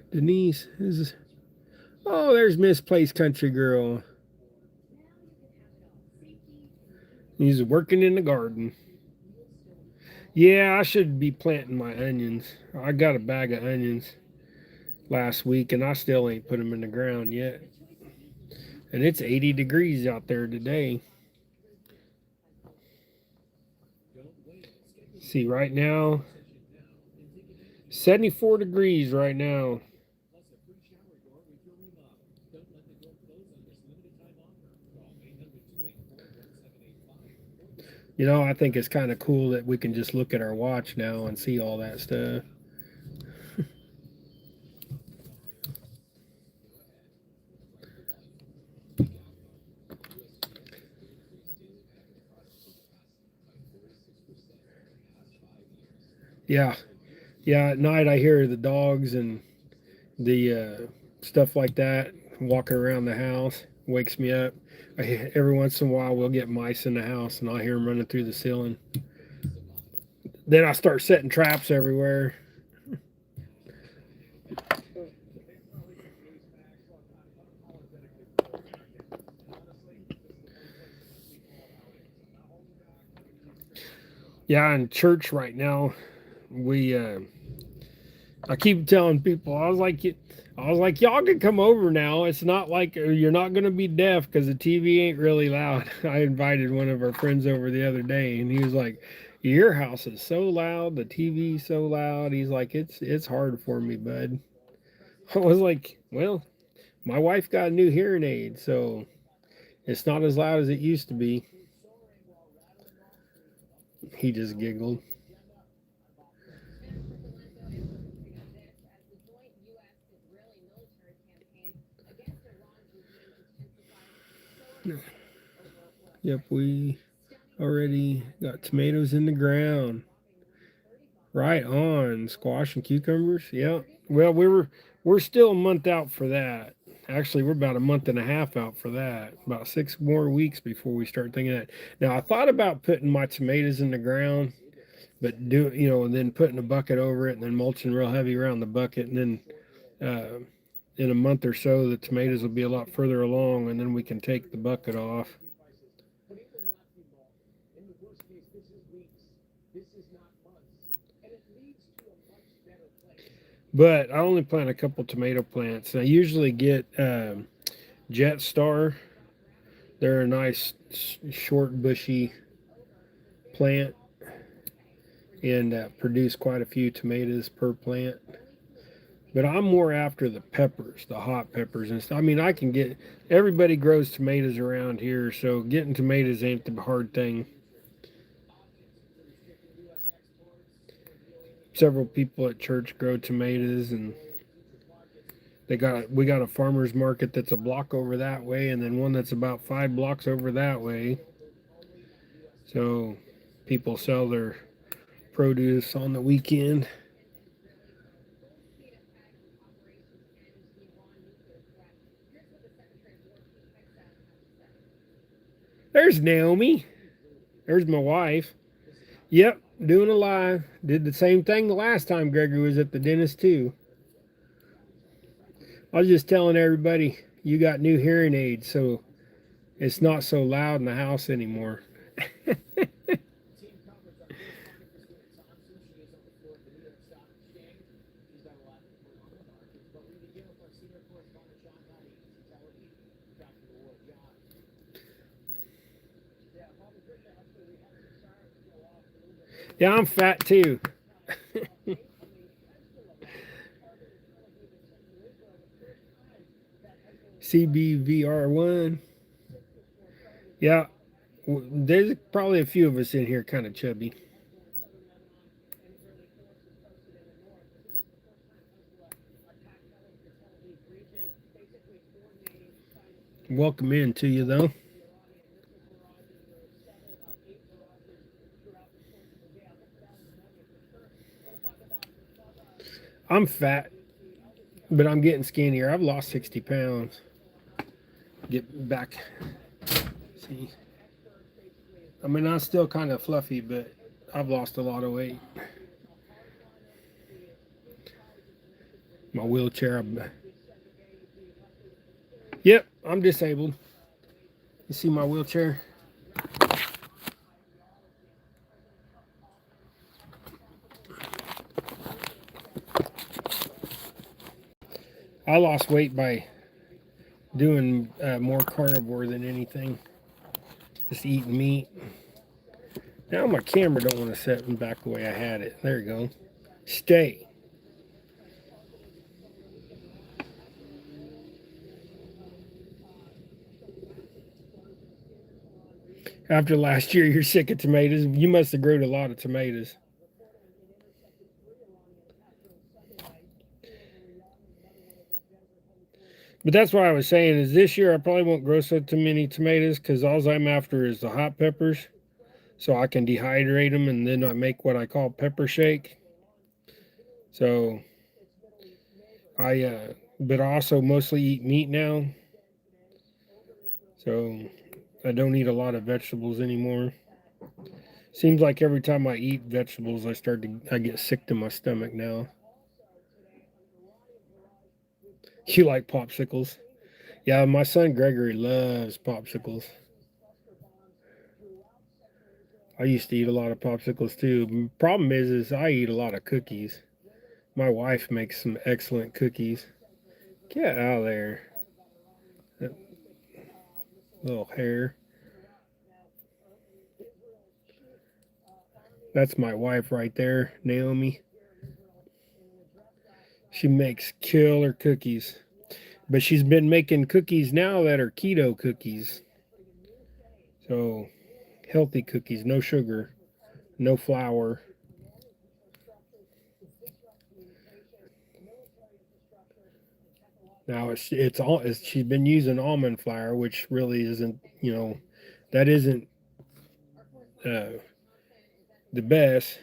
[SPEAKER 1] Denise is, oh, there's Misplaced Country Girl. He's working in the garden. Yeah, I should be planting my onions. I got a bag of onions last week, and I still ain't put them in the ground yet. And it's 80 degrees out there today. See, right now, 74 degrees right now. You know, I think it's kind of cool that we can just look at our watch now and see all that stuff. Yeah, yeah. At night, I hear the dogs and the stuff like that, walking around the house, wakes me up. Every once in a while, we'll get mice in the house, and I'll hear them running through the ceiling. Then I start setting traps everywhere. Yeah, in church right now, we I keep telling people, y'all can come over now. It's not like you're not going to be deaf because the TV ain't really loud. I invited one of our friends over the other day, and he was like, "Your house is so loud. The TV's so loud." He's like, "It's hard for me, bud." I was like, "Well, my wife got a new hearing aid, so it's not as loud as it used to be." He just giggled. Yep, we already got tomatoes in the ground. Right on. Squash and cucumbers. Yep. Well, we're still a month out for that. Actually, we're about a month and a half out for that. About 6 more weeks before we start thinking that. Now, I thought about putting my tomatoes in the ground, but and then putting a bucket over it and then mulching real heavy around the bucket, and then in a month or so, the tomatoes will be a lot further along, and then we can take the bucket off. But I only plant a couple tomato plants. I usually get Jet Star. They're a nice, short, bushy plant and produce quite a few tomatoes per plant. But I'm more after the peppers, the hot peppers and stuff. I mean, I can get everybody grows tomatoes around here, so getting tomatoes ain't the hard thing. Several people at church grow tomatoes, and we got a farmers market that's a block over that way, and then one that's about 5 blocks over that way. So people sell their produce on the weekend. There's Naomi. There's my wife. Yep, doing a live. Did the same thing the last time Gregory was at the dentist too. I was just telling everybody you got new hearing aids, so it's not so loud in the house anymore. Yeah, I'm fat too. CBVR1. Yeah, there's probably a few of us in here kind of chubby. Welcome in to you though. I'm fat, but I'm getting skinnier. I've lost 60 pounds. Get back. See, I mean, I'm still kind of fluffy, but I've lost a lot of weight. My wheelchair. Yep, I'm disabled. You see my wheelchair? I lost weight by doing more carnivore than anything. Just eating meat. Now my camera don't want to set back the way I had it. There you go. Stay. After last year, you're sick of tomatoes. You must have grown a lot of tomatoes. But that's what I was saying is this year I probably won't grow so too many tomatoes because all I'm after is the hot peppers, so I can dehydrate them and then I make what I call pepper shake. So I but I also mostly eat meat now. So I don't eat a lot of vegetables anymore. Seems like every time I eat vegetables, I get sick to my stomach now. You like popsicles? Yeah, my son Gregory loves popsicles. I used to eat a lot of popsicles too. Problem is I eat a lot of cookies. My wife makes some excellent cookies. Get out of there, that little hair. That's my wife right there, Naomi. She makes killer cookies. But she's been making cookies now that are keto cookies. So healthy cookies, no sugar, no flour. Now she's been using almond flour, which really isn't, that isn't uh, the best.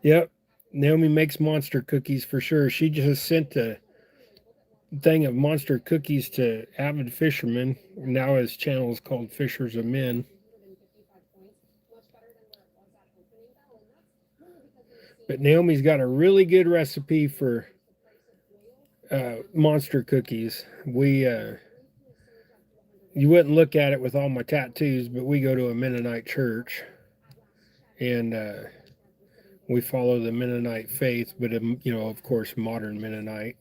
[SPEAKER 1] Yep, Naomi makes monster cookies for sure. She just sent a thing of monster cookies to avid fishermen. Now his channel is called Fishers of Men. But Naomi's got a really good recipe for monster cookies. You wouldn't look at it with all my tattoos, but we go to a Mennonite church, and we follow the Mennonite faith, but of course, modern Mennonite.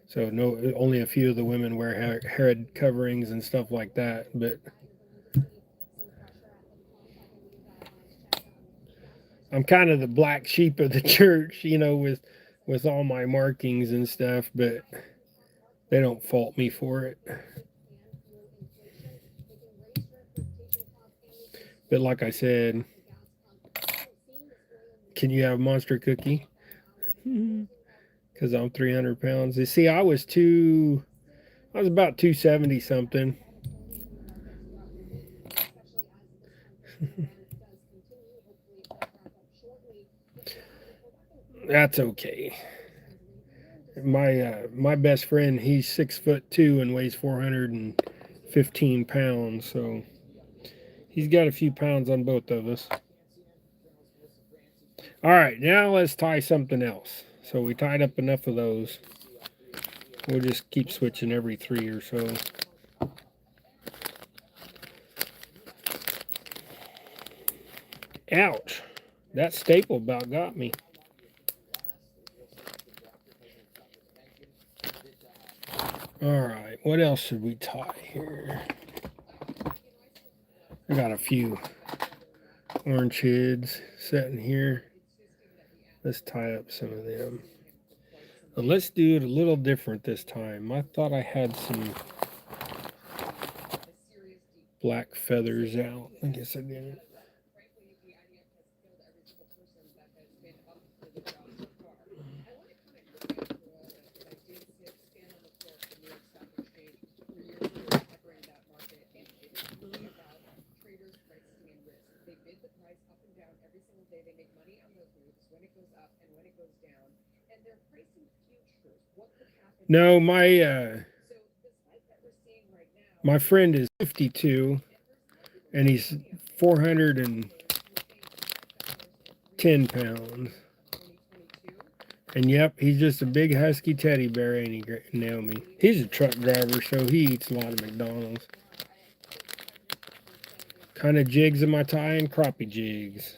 [SPEAKER 1] So no, only a few of the women wear head coverings and stuff like that. But I'm kind of the black sheep of the church, with all my markings and stuff. But they don't fault me for it. But like I said, can you have a monster cookie? Because I'm 300 pounds. You see, I was about 270 something. That's okay. My best friend, he's 6'2" and weighs 415 pounds. So he's got a few pounds on both of us. All right, now let's tie something else. So we tied up enough of those. We'll just keep switching every 3 or so. Ouch. That staple about got me. All right, what else should we tie here? I got a few orange heads sitting here. Let's tie up some of them. And let's do it a little different this time. I thought I had some black feathers out. I guess I didn't. No, my friend is 52 and he's 410 pounds. And yep, he's just a big husky teddy bear, ain't he, Naomi? He's a truck driver, so he eats a lot of McDonald's. Kind of jigs am I tying? Crappie jigs.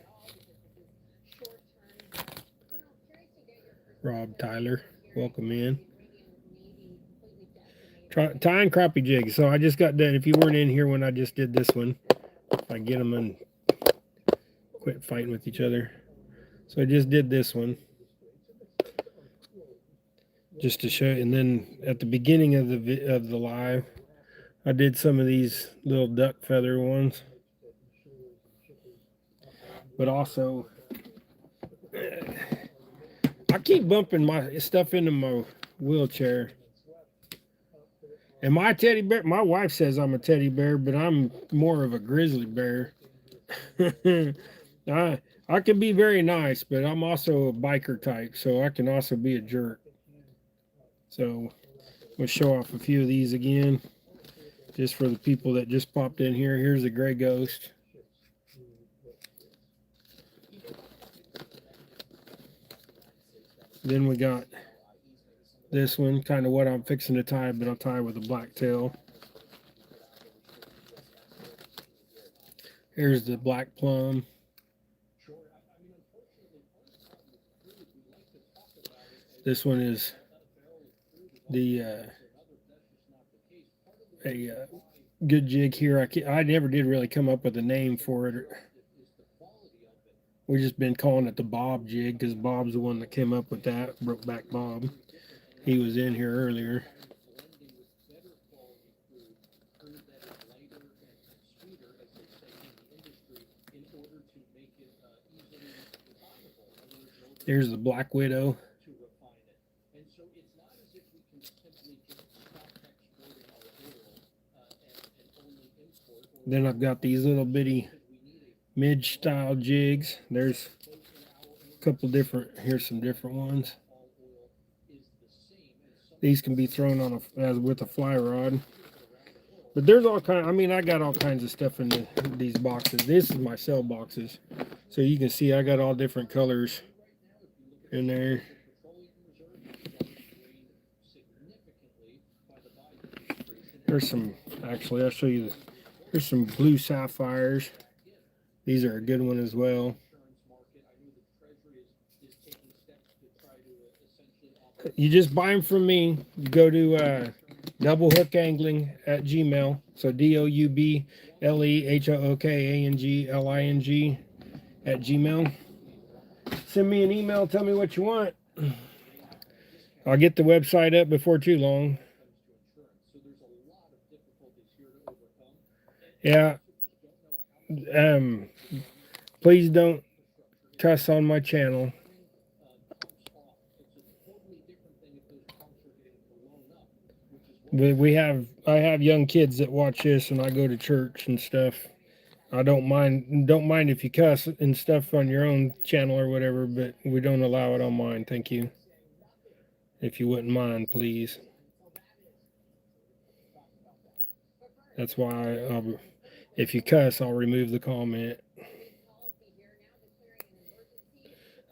[SPEAKER 1] Rob Tyler, welcome in. Tying crappie jigs. So I just got done. If you weren't in here when I just did this one, if I get them and quit fighting with each other. So I just did this one. Just to show, and then at the beginning of the live, I did some of these little duck feather ones, but also I keep bumping my stuff into my wheelchair. And my teddy bear, my wife says I'm a teddy bear, but I'm more of a grizzly bear. I can be very nice, but I'm also a biker type, so I can also be a jerk. So we'll show off a few of these again, just for the people that just popped in here. Here's the gray ghost. Then we got this one, kind of what I'm fixing to tie, but I'll tie with a black tail. Here's the black plum. This one is the a good jig here. I never did really come up with a name for it. We've just been calling it the Bob jig because Bob's the one that came up with that. Brokeback Bob. He was in here earlier. There's the Black Widow. Then I've got these little bitty midge style jigs. There's a couple different, here's some different ones. These can be thrown on with a fly rod. But there's all kinds, I mean, I got all kinds of stuff in these boxes. This is my cell boxes. So you can see I got all different colors in there. There's some, actually, I'll show you, there's some blue sapphires. These are a good one as well. You just buy them from me. You go to doublehookangling at Gmail. So DOUBLEHOOKANGLING at Gmail. Send me an email. Tell me what you want. I'll get the website up before too long. Yeah. Please don't cuss on my channel. But I have young kids that watch this, and I go to church and stuff. I don't mind if you cuss and stuff on your own channel or whatever, but we don't allow it on mine. Thank you. If you wouldn't mind, please. That's why if you cuss, I'll remove the comment.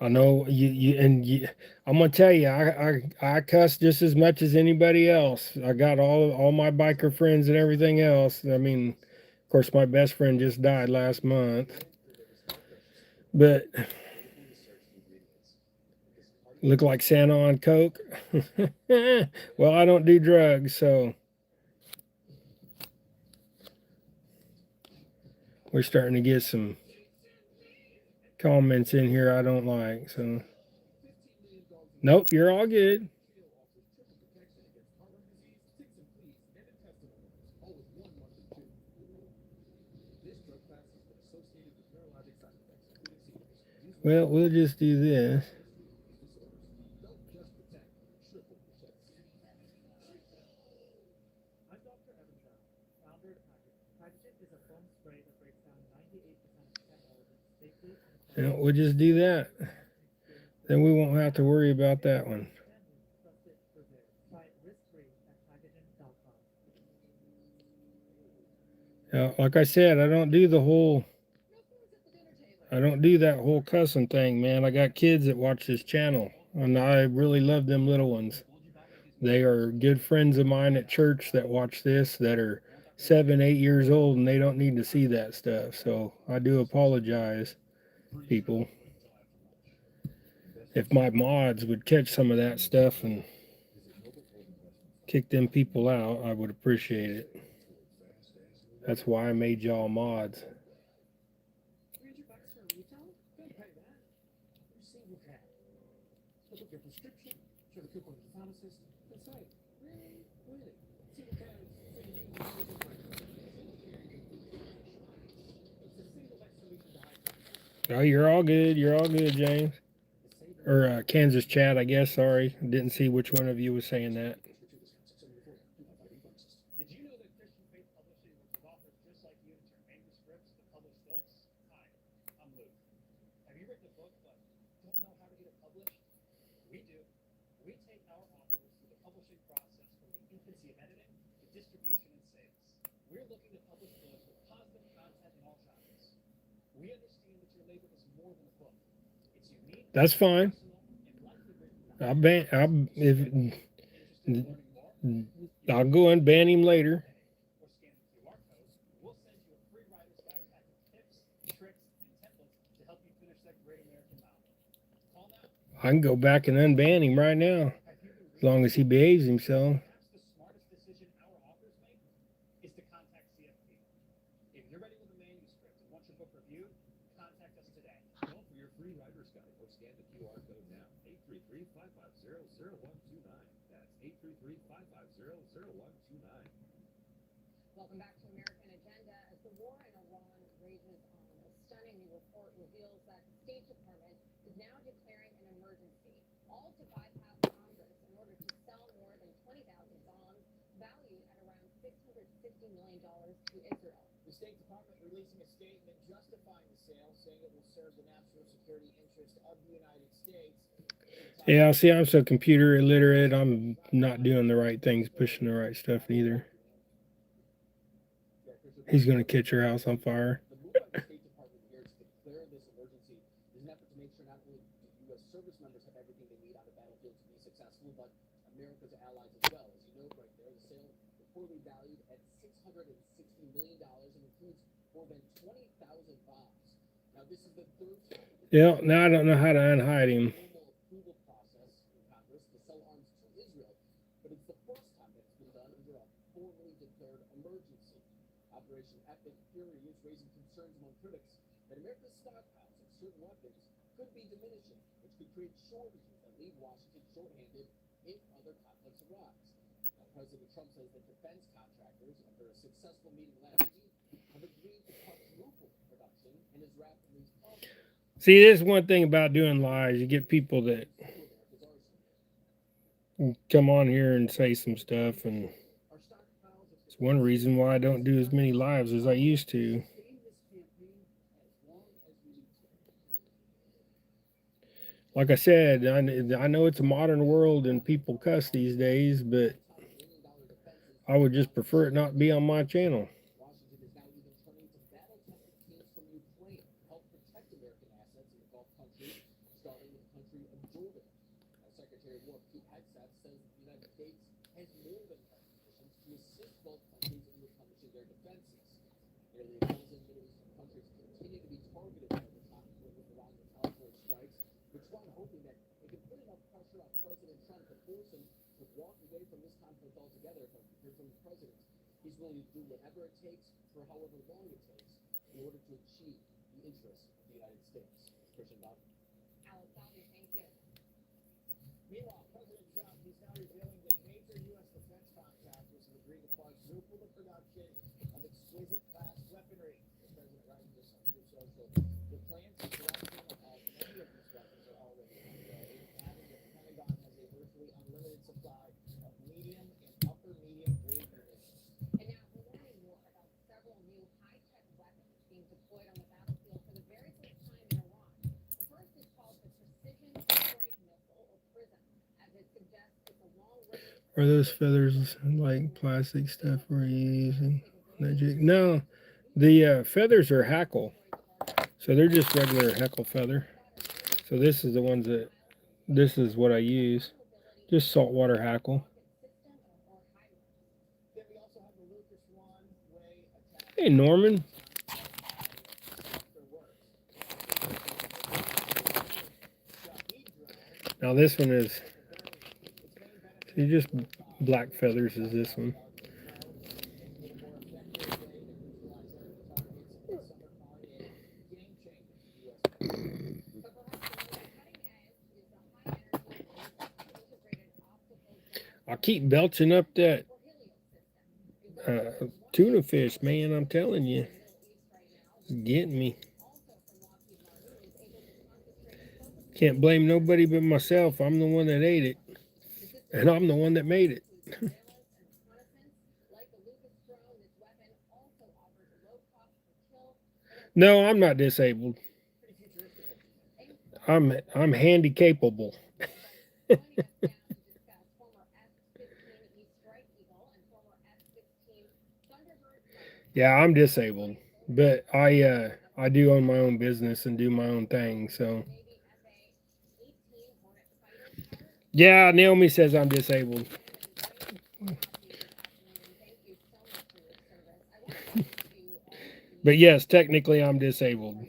[SPEAKER 1] I know I'm gonna tell you, I cuss just as much as anybody else. I got all my biker friends and everything else. I mean, of course, my best friend just died last month, but look like Santa on coke. Well, I don't do drugs, so we're starting to get some comments in here I don't like. So, nope, you're all good. Well, we'll just do this. Yeah, we'll just do that. Then we won't have to worry about that one. Like I said, I don't do that whole cussing thing, man. I got kids that watch this channel, and I really love them little ones. They are good friends of mine at church that watch this, that are 7, 8 years old, and they don't need to see that stuff. So I do apologize, people. If my mods would catch some of that stuff and kick them people out, I would appreciate it. That's why I made y'all mods. Oh, you're all good. You're all good, James. Or Kansas Chat, I guess. Sorry. Didn't see which one of you was saying that. That's fine. I'll go and ban him later. I can go back and unban him right now, as long as he behaves himself. Yeah, see, I'm so computer illiterate. I'm not doing the right things, pushing the right stuff either. He's gonna catch your house on fire. Yeah, now I don't know how to unhide him. See, this is one thing about doing lives. You get people that come on here and say some stuff, and it's one reason why I don't do as many lives as I used to. Like I said, I know it's a modern world and people cuss these days, but I would just prefer it not be on my channel. Are those feathers like plastic stuff we're using? No, the feathers are hackle, so they're just regular hackle feather. So this is the ones that this is what I use, just saltwater hackle. Hey Norman, now this one is see, just black feathers is this one. I keep belching up that tuna fish, man. I'm telling you, it's getting me. Can't blame nobody but myself. I'm the one that ate it, and I'm the one that made it. No, I'm not disabled. I'm handy capable. Yeah, I'm disabled, but I do own my own business and do my own thing. So yeah, Naomi says I'm disabled. But yes, technically I'm disabled.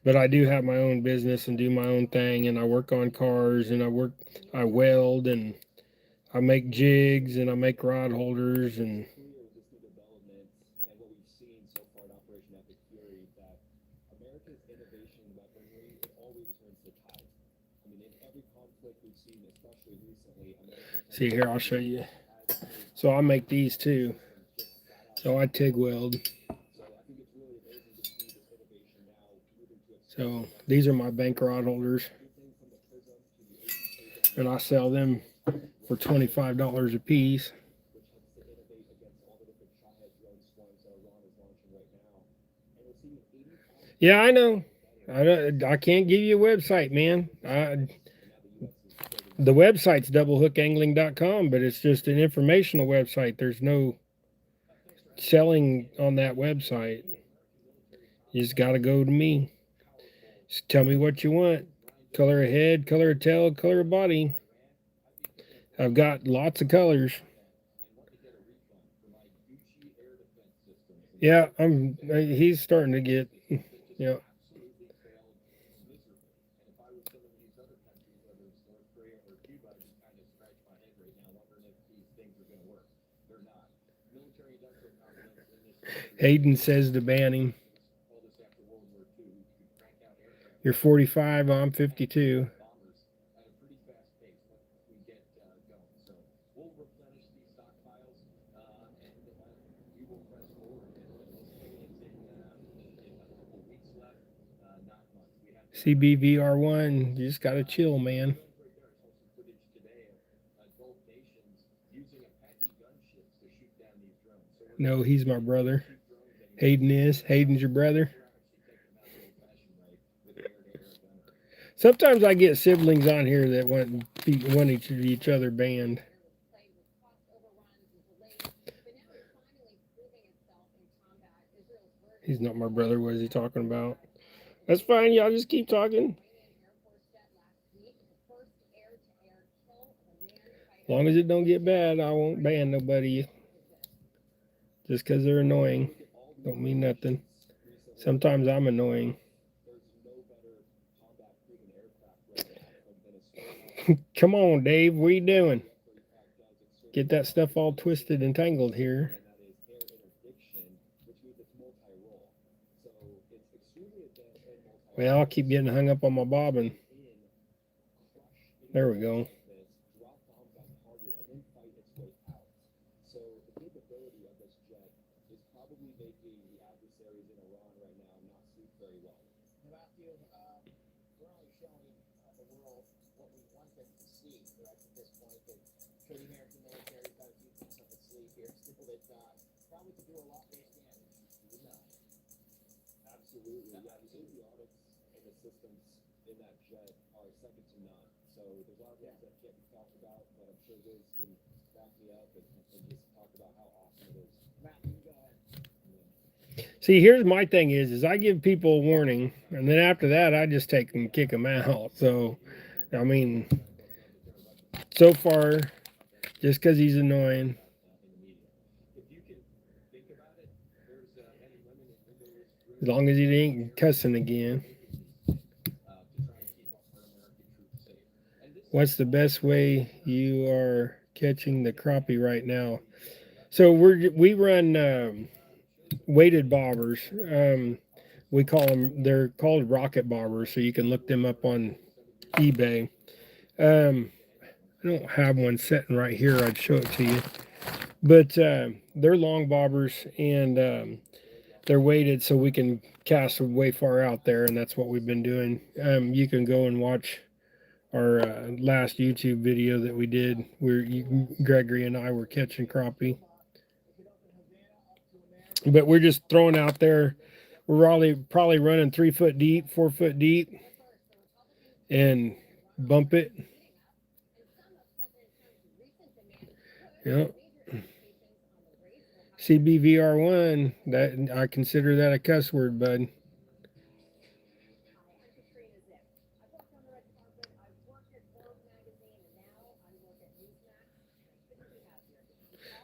[SPEAKER 1] But I do have my own business and do my own thing, and I work on cars, and I weld, and I make jigs, and I make rod holders, and see here, I'll show you. So I make these too. So I TIG weld. So these are my bank rod holders, and I sell them for $25 a piece. Yeah, I know. I can't give you a website, man. The website's doublehookangling.com, but it's just an informational website. There's no selling on that website. You just got to go to me. Just tell me what you want. Color of head, color of tail, color of body. I've got lots of colors. Yeah, he's starting to get, yeah. Hayden says to ban him. You're 45, I'm 52. CBVR1, you just got to chill, man. No, he's my brother. Hayden is. Hayden's your brother. Sometimes I get siblings on here that want each other banned. He's not my brother. What is he talking about? That's fine. Y'all just keep talking. As long as it don't get bad, I won't ban nobody. Just because they're annoying don't mean nothing. Sometimes I'm annoying. Come on, Dave. What are you doing? Get that stuff all twisted and tangled here. Well, I'll keep getting hung up on my bobbin. There we go. See, here's my thing is I give people a warning, and then after that, I just take them and kick them out. So, I mean, so far, just because he's annoying. As long as he ain't cussing again. What's the best way you are catching the crappie right now? So we run weighted bobbers. We call them. They're called rocket bobbers. So you can look them up on eBay. Um, I don't have one sitting right here. I'd show it to you. But they're long bobbers, and they're weighted so we can cast way far out there, and that's what we've been doing. You can go and watch our last YouTube video that we did where Gregory and I were catching crappie. But we're just throwing out there. We're probably running 3 foot deep, 4 foot deep, and bump it. Yep. CBVR1, that I consider that a cuss word, bud.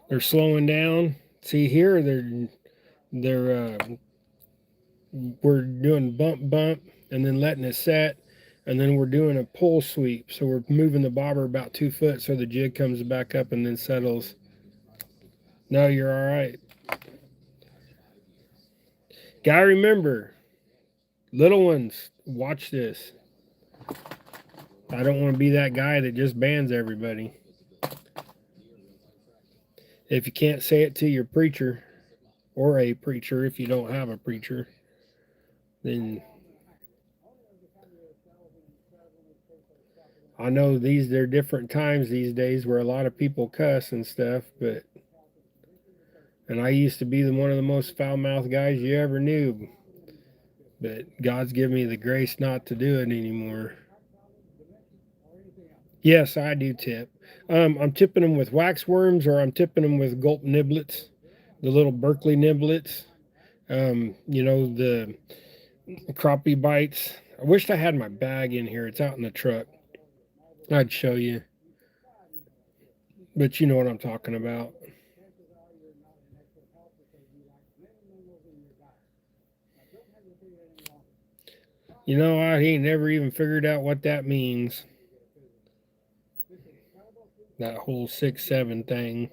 [SPEAKER 1] They're slowing down. See here, they're we're doing bump bump and then letting it set, and then we're doing a pull sweep. So we're moving the bobber about 2 foot so the jig comes back up and then settles. No, you're all right. Gotta remember, little ones, watch this. I don't want to be that guy that just bans everybody. If you can't say it to your preacher, or a preacher if you don't have a preacher, then I know they're different times these days where a lot of people cuss and stuff, and I used to be one of the most foul-mouthed guys you ever knew, but God's given me the grace not to do it anymore. Yes, I do tip. I'm tipping them with wax worms, or I'm tipping them with gulp niblets, the little Berkeley niblets. The crappie bites. I wished I had my bag in here. It's out in the truck. I'd show you. But you know what I'm talking about. I ain't never even figured out what that means. That whole 6-7 thing.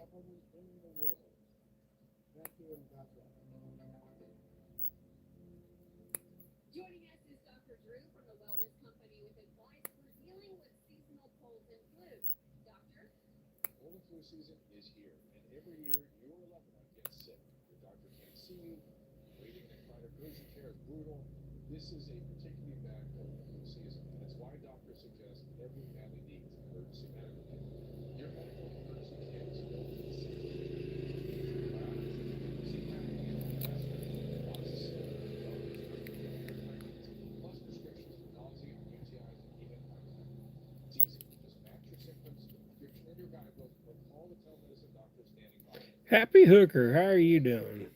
[SPEAKER 2] Season is here, and every year your loved one gets sick. Your doctor can't see you. Waiting to find urgent care is brutal. This is a particularly bad cold flu season, and it's why doctors suggest every family needs emergency medical kit. Your medical emergency kit is built with the same plus prescriptions for nausea, UTIs, and even heart attack. It's easy. Just match your symptoms to the prescription in your guidebook, or call the telemedicine doctor standing by.
[SPEAKER 1] Happy Hooker, how are you doing?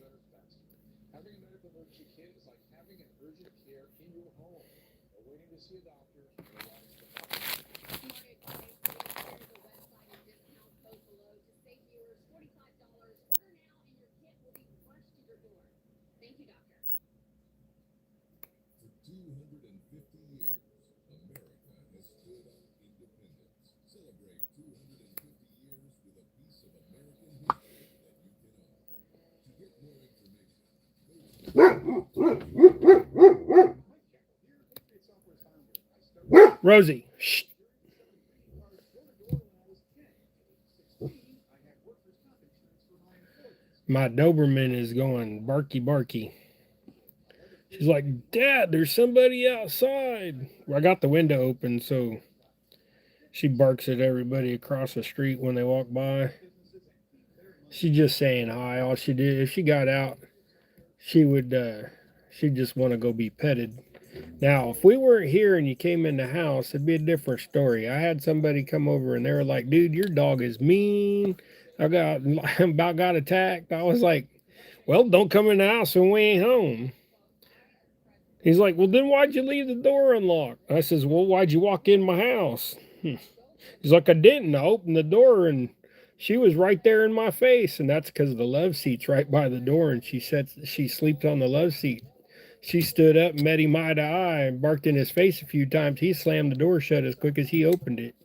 [SPEAKER 2] Having a medical emergency kit is like having an urgent care in your home, or waiting to see a doctor in a line at the doctor.
[SPEAKER 3] For 250 years, America has stood on independence. Celebrate 250 years with a piece of American history that you can own. To get more information,
[SPEAKER 1] Rosie, shh. My Doberman is going barky barky. She's like, Dad, there's somebody outside. I got the window open, so she barks at everybody across the street when they walk by. She's just saying hi. All she did, if she got out, she'd just want to go be petted. Now, if we weren't here and you came in the house, it'd be a different story. I had somebody come over and they were like, dude, your dog is mean. I about got attacked. I was like, well, don't come in the house when we ain't home. He's like, well, then why'd you leave the door unlocked? I says, well, why'd you walk in my house? He's like, I didn't. I opened the door and she was right there in my face. And that's because the love seat's right by the door, and she sleeps on the love seat. She stood up, met him eye to eye, and barked in his face a few times. He slammed the door shut as quick as he opened it.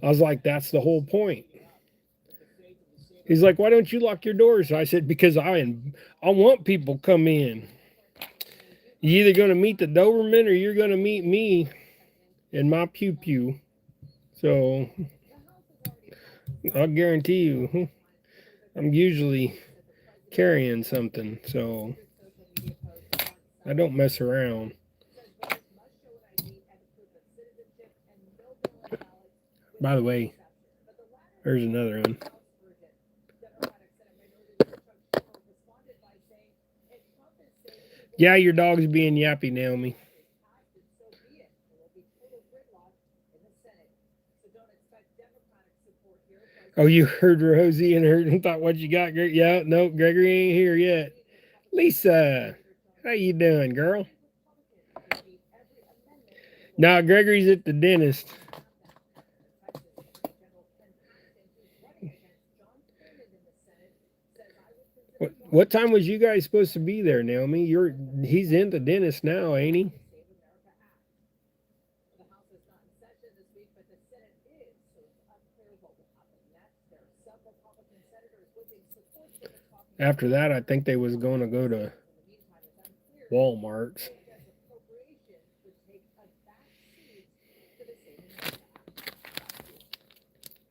[SPEAKER 1] I was like, that's the whole point. He's like, why don't you lock your doors? I said, because I want people come in. You're either going to meet the Doberman or you're going to meet me in my pew pew. So I'll guarantee you, I'm usually carrying something. So I don't mess around. By the way, there's another one. Yeah, your dog's being yappy, Naomi. Oh, you heard Rosie and heard and thought what you got? Yeah, no, Gregory ain't here yet. Lisa, how you doing, girl? Now Gregory's at the dentist. What time was you guys supposed to be there, Naomi? He's in the dentist now, ain't he? After that, I think they was going to go to Walmart's.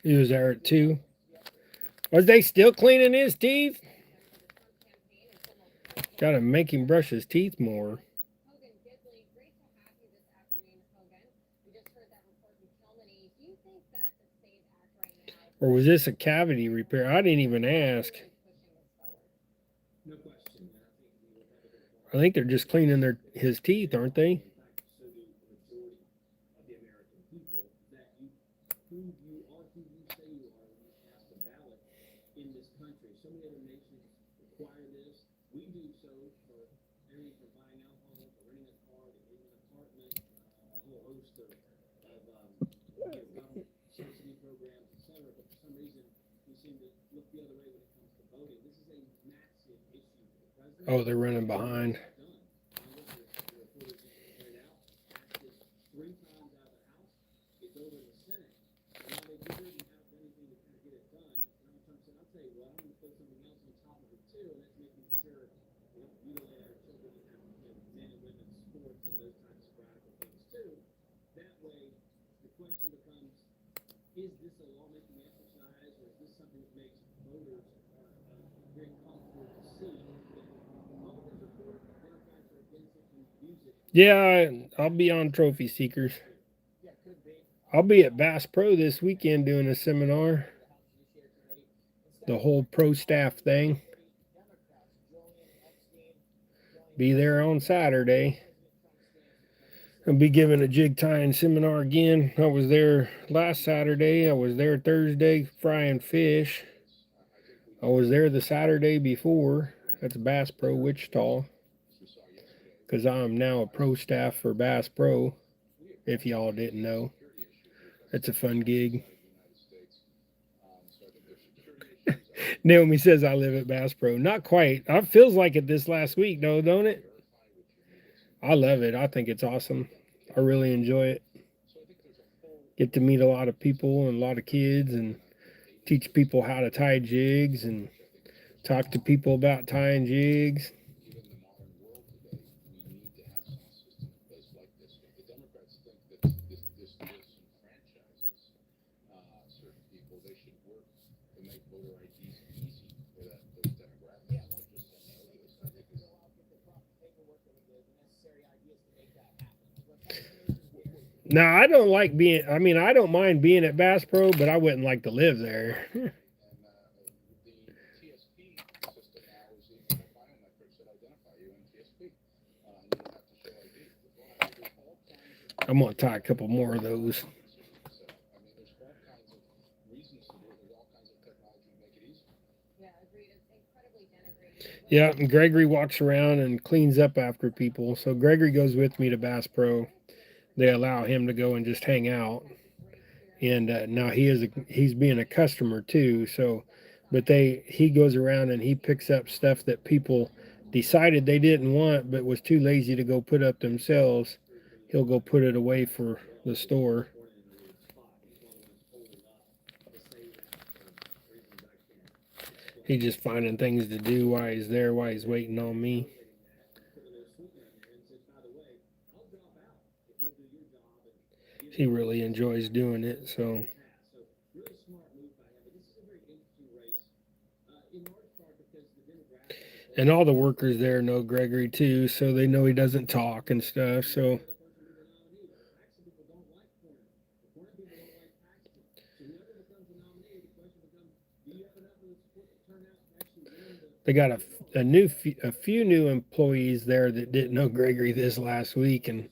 [SPEAKER 1] He was there at 2. Was they still cleaning his teeth? Gotta make him brush his teeth more. Or was this a cavity repair? I didn't even ask. I think they're just cleaning his teeth, aren't they? Oh, they're running behind. Yeah, I'll be on Trophy Seekers. I'll be at Bass Pro this weekend doing a seminar. The whole pro staff thing. Be there on Saturday. I'll be giving a jig tying seminar again. I was there last Saturday. I was there Thursday frying fish. I was there the Saturday before. That's Bass Pro Wichita. Because I'm now a pro staff for Bass Pro, if y'all didn't know. It's a fun gig. Naomi says I live at Bass Pro. Not quite. It feels like it this last week, though, don't it? I love it. I think it's awesome. I really enjoy it. Get to meet a lot of people and a lot of kids and teach people how to tie jigs and talk to people about tying jigs. Now, I don't like being, I don't mind being at Bass Pro, but I wouldn't like to live there. I'm going to tie a couple more of those. Yeah, and Gregory walks around and cleans up after people. So Gregory goes with me to Bass Pro. They allow him to go and just hang out. And now he's being a customer too. So, but he goes around and he picks up stuff that people decided they didn't want, but was too lazy to go put up themselves. He'll go put it away for the store. He's just finding things to do while he's there, while he's waiting on me. He really enjoys doing it, so. And all the workers there know Gregory too, so they know he doesn't talk and stuff, so. They got a few new employees there that didn't know Gregory this last week, and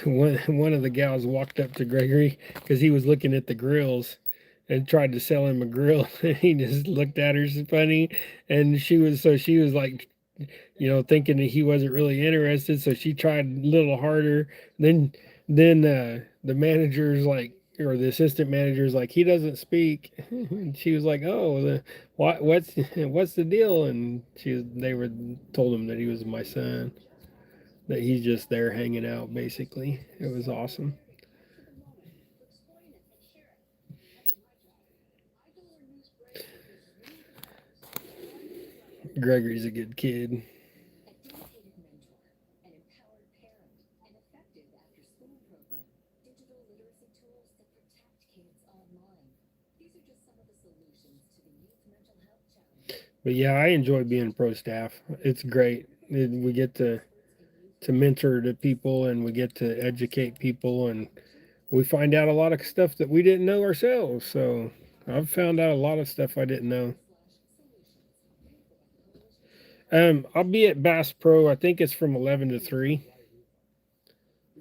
[SPEAKER 1] one of the gals walked up to Gregory because he was looking at the grills, and tried to sell him a grill. And he just looked at her funny, and she was like, thinking that he wasn't really interested. So she tried a little harder. Then the manager's like, or the assistant manager's like, he doesn't speak. And she was like, oh, what's the deal? And they were told him that he was my son, that he's just there hanging out. Basically, it was awesome. Gregory's a good kid. But yeah, I enjoy being pro staff. It's great. We get to mentor the people, and we get to educate people, and we find out a lot of stuff that we didn't know ourselves. So I've found out a lot of stuff I didn't know. I'll be at Bass Pro. I think it's from 11 to 3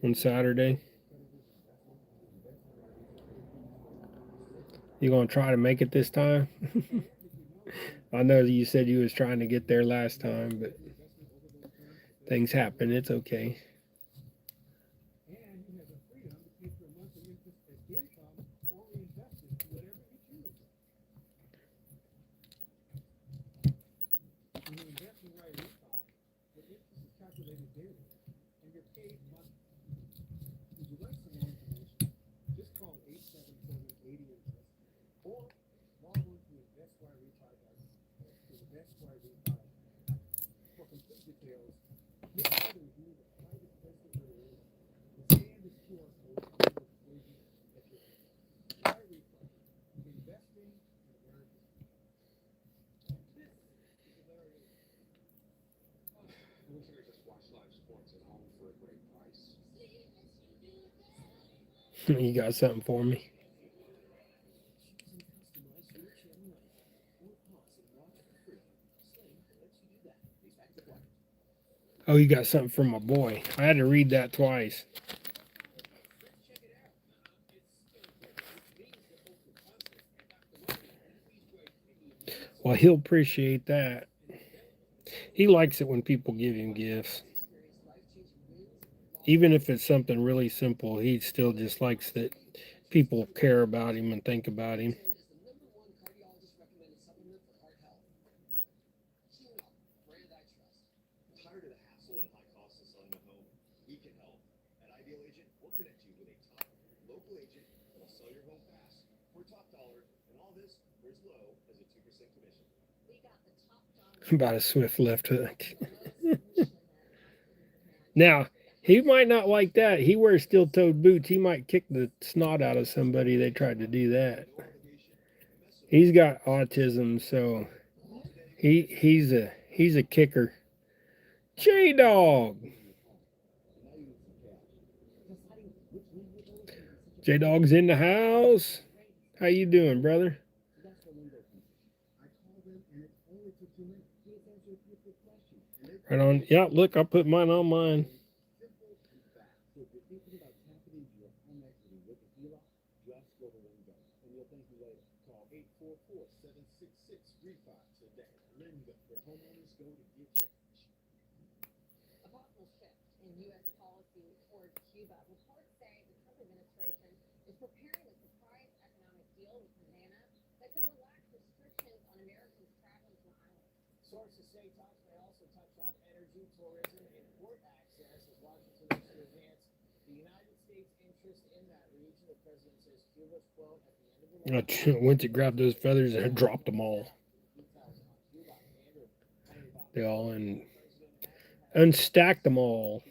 [SPEAKER 1] on Saturday. You gonna try to make it this time? I know you said you was trying to get there last time, but things happen. It's okay. You got something for me? Oh, you got something from my boy. I had to read that twice. Well, he'll appreciate that. He likes it when people give him gifts. Even if it's something really simple, he still just likes that people care about him and think about him. About a swift left hook. Now, he might not like that. He wears steel-toed boots. He might kick the snot out of somebody they tried to do that. He's got autism, so he's a kicker. J Dog. J Dog's in the house. How you doing, brother? Right on. Yeah, look, I put mine on mine. I went to grab those feathers and I dropped them all. They all unstacked them all.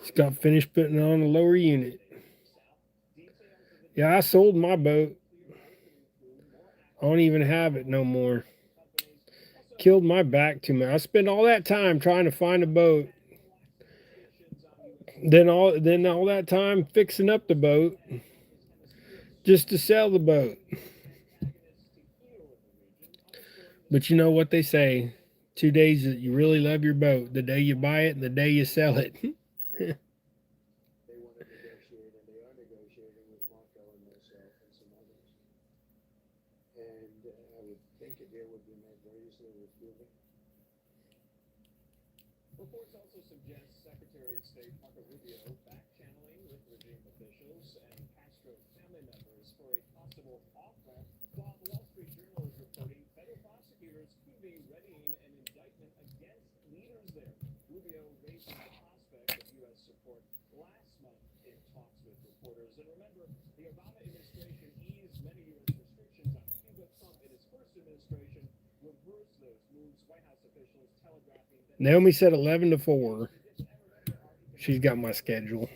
[SPEAKER 1] Just got finished putting on the lower unit. Yeah, I sold my boat. I don't even have it no more. Killed my back too much. I spent all that time trying to find a boat. Then all that time fixing up the boat just to sell the boat. But you know what they say, 2 days that you really love your boat: the day you buy it and the day you sell it.
[SPEAKER 2] They want to negotiate, and they are negotiating with Marco and myself and some others. And I would think a deal would be made very easily with Cuba. Reports also suggest Secretary of State Marco Rubio back-channeling with regime officials and Castro family members for a possible off-ramp, while the Wall Street Journal is reporting federal prosecutors could be readying an indictment against leaders there. Rubio raising the prospect of U.S. support last month in talks with reporters. And remember, the Obama administration eased many U.S. restrictions on Cuba. Trump, in his first administration, reversed those moves. White House officials telegraphing that
[SPEAKER 1] Naomi said 11 to 4. She's got my schedule.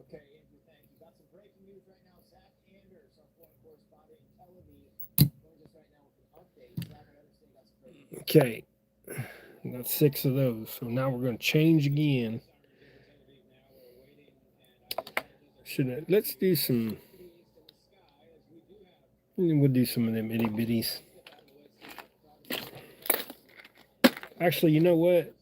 [SPEAKER 2] Okay, Andrew, thank you. Got some breaking news right now. Zach Anders, our foreign correspondent in Tel Aviv, joins us right now with an update. Zach, I understand got some breaking news.
[SPEAKER 1] Okay. Got 6 of those. So now we're going to change again. Let's do some. We'll do some of them itty bitties. Actually, you know what?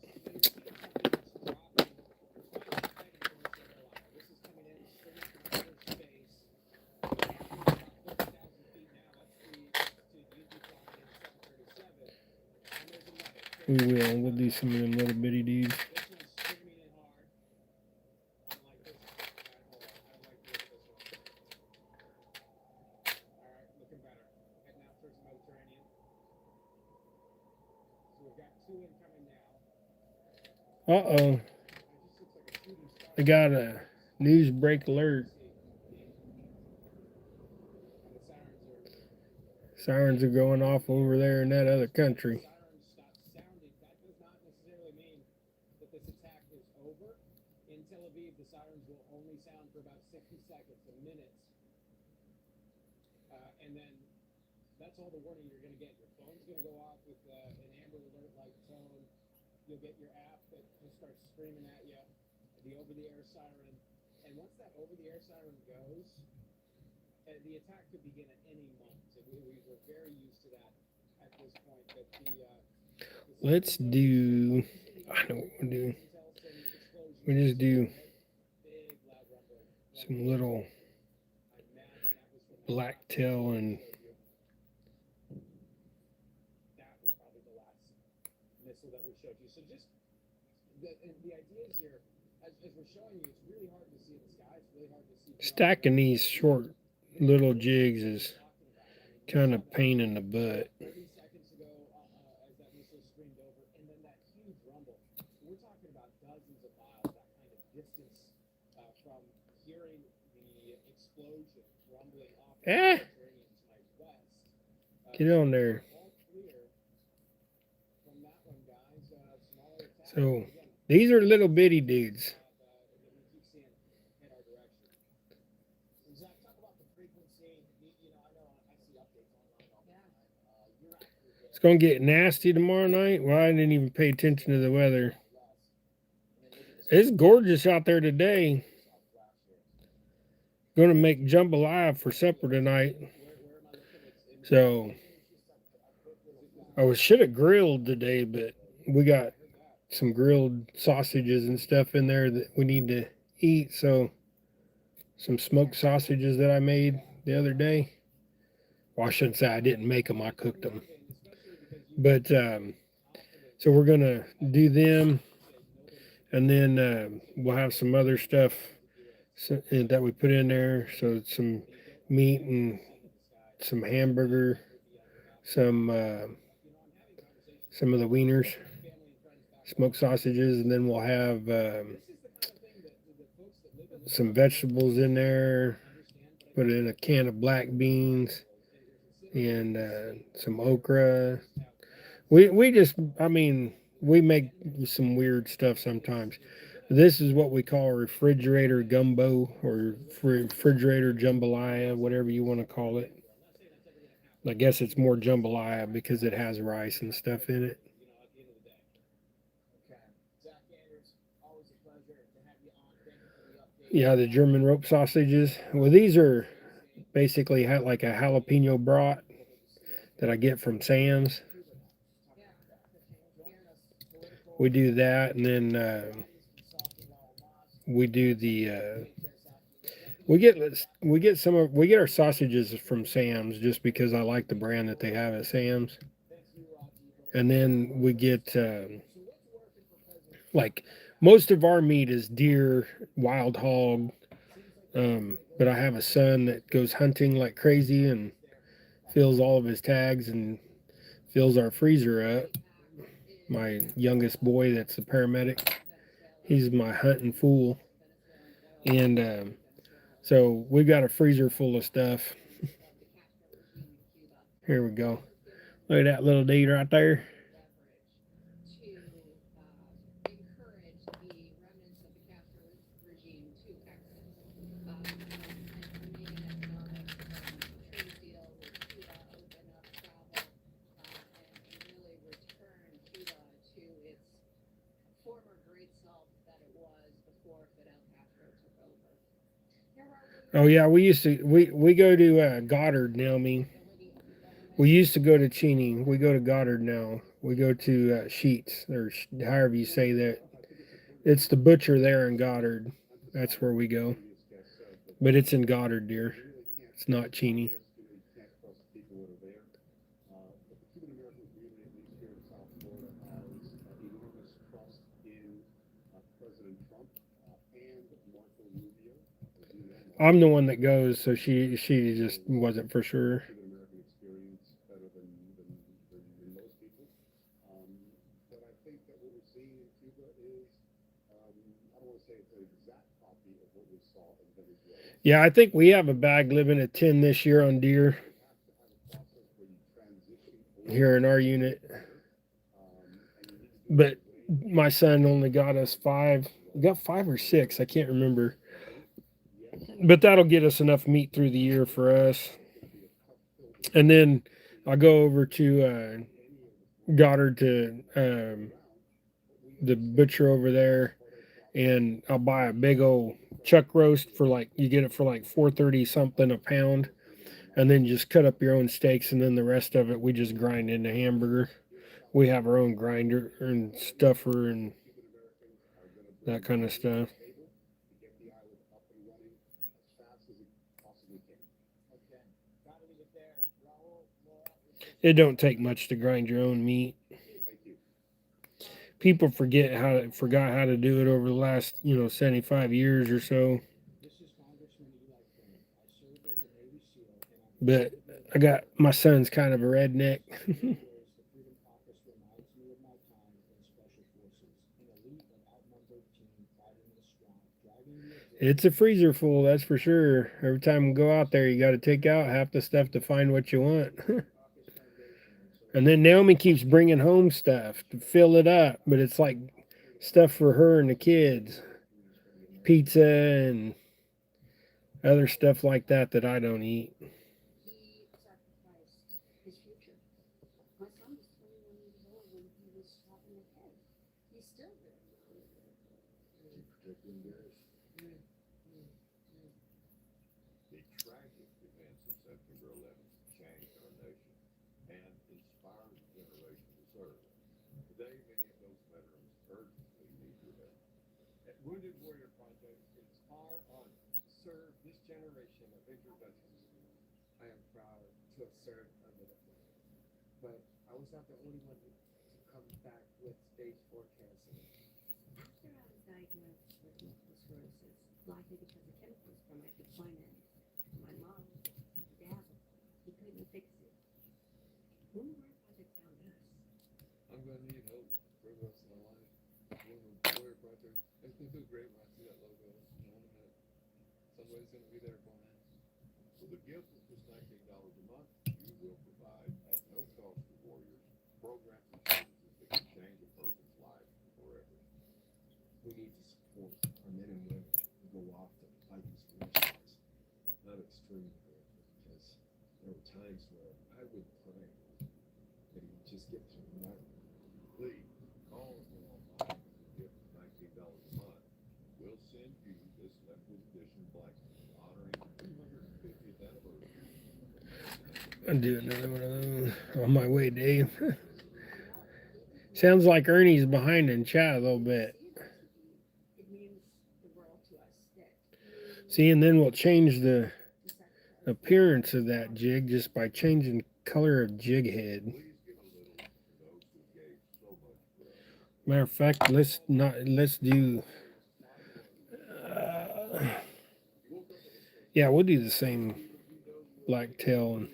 [SPEAKER 1] We will. We'll do some of them little bitty dudes. Uh-oh. I got a news break alert. Sirens are going off over there in that other country.
[SPEAKER 2] That does not necessarily mean that this attack is over. In Tel Aviv, the sirens will only sound for about 60 seconds, a minute. And then that's all the warning you're going to get. Your phone's going to go off with an Amber Alert like tone. You'll get your app that just starts screaming at you, the over-the-air siren. And once that over-the-air siren goes, the attack could begin at any moment. We're very used to that at this point. But
[SPEAKER 1] let's do. I know what we'll do. We just do some little blacktail and.
[SPEAKER 2] That was probably the last missile that we showed you. So just the idea is here, as we're showing you, it's really hard to see in the sky. It's really hard to see.
[SPEAKER 1] Stacking these short little jigs is kind of pain in the butt.
[SPEAKER 2] 30 seconds ago, as that missile screamed over, and then that huge rumble. We're talking about dozens of miles, that kind of distance from hearing the explosion rumbling off the Mediterranean tonight west.
[SPEAKER 1] Get on there.
[SPEAKER 2] All clear from that one, guys. Smaller attack.
[SPEAKER 1] So these are little bitty dudes. It's going to get nasty tomorrow night. Well, I didn't even pay attention to the weather. It's gorgeous out there today. Going to make jambalaya for supper tonight. So I should have grilled today, but we got some grilled sausages and stuff in there that we need to eat. So some smoked sausages that I made the other day. Well, I shouldn't say I didn't make them. I cooked them. But so we're going to do them. And then we'll have some other stuff that we put in there. So some meat and some hamburger, some of the wieners, smoked sausages, and then we'll have some vegetables in there. Put in a can of black beans and some okra. We just, I mean, we make some weird stuff sometimes. This is what we call refrigerator gumbo or refrigerator jambalaya, whatever you want to call it. I guess it's more jambalaya because it has rice and stuff in it. Yeah, the German rope sausages. Well, these are basically like a jalapeno brat that I get from Sam's. we do that, and then we do the we get some of we get our sausages from Sam's just because I like the brand that they have at Sam's, and then we get like most of our meat is deer, wild hog. But I have a son that goes hunting like crazy and fills all of his tags and fills our freezer up. My youngest boy, that's a paramedic, he's my hunting fool, and so we got a freezer full of stuff. Here we go. Look at that little dude right there. Oh yeah, we go to Goddard now. We used to go to Cheney. We go to Goddard now. We go to Sheets or however you say that. It's the butcher there in Goddard. That's where we go. But it's in Goddard, dear. It's not Cheney. I'm the one that goes, so she just wasn't for sure. Yeah, I think we have a bag living at 10 this year on deer here in our unit. But my son only got us 5. We got 5 or 6, I can't remember. But that'll get us enough meat through the year for us. And then I'll go over to Goddard to the butcher over there, and I'll buy a big old chuck roast for like you get it for like 4.30 something a pound, and then just cut up your own steaks, and then the rest of it we just grind into hamburger. We have our own grinder and stuffer and that kind of stuff. It don't take much to grind your own meat. People forgot how to do it over the last 75 years or so. But I got my son's kind of a redneck. It's a freezer full, that's for sure. Every time we go out there, you got to take out half the stuff to find what you want. And then Naomi keeps bringing home stuff to fill it up, but it's like stuff for her and the kids, pizza and other stuff like that that I don't eat.
[SPEAKER 3] The tragic events of September 11th changed our nation and inspired a generation to serve. Today, many of those veterans urgently need your help.
[SPEAKER 2] At Wounded Warrior Project, it's our honor to serve this generation of injured veterans.
[SPEAKER 4] I am proud to have served under the flag, but I was not the only one to come back with stage 4 cancer.
[SPEAKER 5] After I was diagnosed with multiple sclerosis, likely because of chemicals from my deployment, my mom, dad, he couldn't fix it. Wounded Warrior Project found us.
[SPEAKER 2] I'm going to need help for the rest of my life. Wounded Warrior Project, everything feels great when I see that logo. Somebody's going to be there for me.
[SPEAKER 3] With a gift of just $19 a month, you will provide at no cost to warriors programs and services that can change a person's life forever.
[SPEAKER 4] We need to support our men and women who go off to fight these war zones. I'm extremely grateful because there were times where I would pray that he would just get through the night.
[SPEAKER 3] Please call us online with a gift of $19 a month. We'll send you this limited edition blanket honoring the 250th anniversary.
[SPEAKER 1] I'll do another one of those on my way, Dave. Sounds like Ernie's behind in chat a little bit.
[SPEAKER 5] It means the world to us that you
[SPEAKER 1] See, and then we'll change the
[SPEAKER 5] decide
[SPEAKER 1] appearance of that jig just by changing color of jig head.
[SPEAKER 3] Please give a little for those who gave so much for us.
[SPEAKER 1] Matter of fact, let's do yeah, we'll do the same black tail. And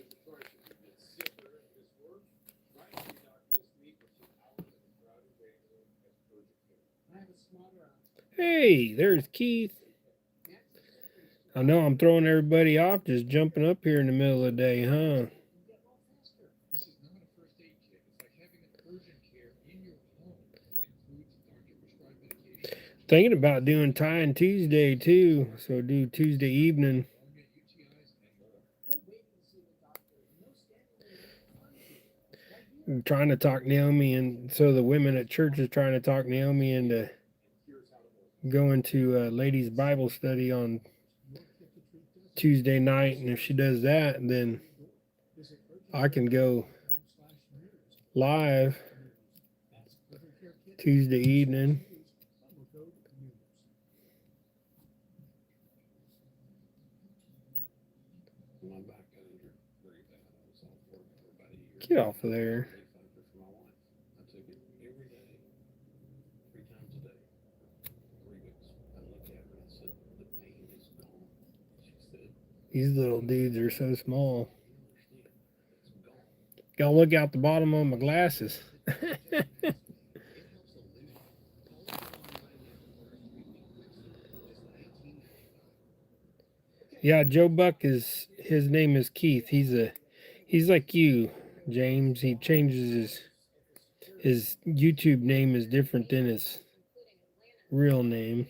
[SPEAKER 1] hey, there's Keith. I know I'm throwing everybody off just jumping up here in the middle of the day, huh?
[SPEAKER 2] This is not a first aid kit. It's like having an urgent care in your home. It includes doctor-prescribed medication.
[SPEAKER 1] Thinking about doing Tying Tuesday too, so do Tuesday evening.
[SPEAKER 2] Pneumonia, UTIs, and more.
[SPEAKER 1] I'm trying to talk Naomi, and so the women at church is trying to talk Naomi into going to ladies' Bible study on Tuesday night, and if she does that, then I can go live Tuesday evening.
[SPEAKER 2] My back got injured very bad. I was off work for about a year.
[SPEAKER 1] Get off of there.
[SPEAKER 2] Paid factor for my wife. I took it every day, 3 times a day, 3 weeks. I looked at her and I said, "The pain is gone." She said,
[SPEAKER 1] These little dudes are so small.
[SPEAKER 2] "It's gone."
[SPEAKER 1] Gotta look out the bottom of my glasses.
[SPEAKER 2] It helps eliminate
[SPEAKER 1] Yeah, Joe Buck is his name is Keith. He's like you, James. He changes his YouTube name is different than his real name.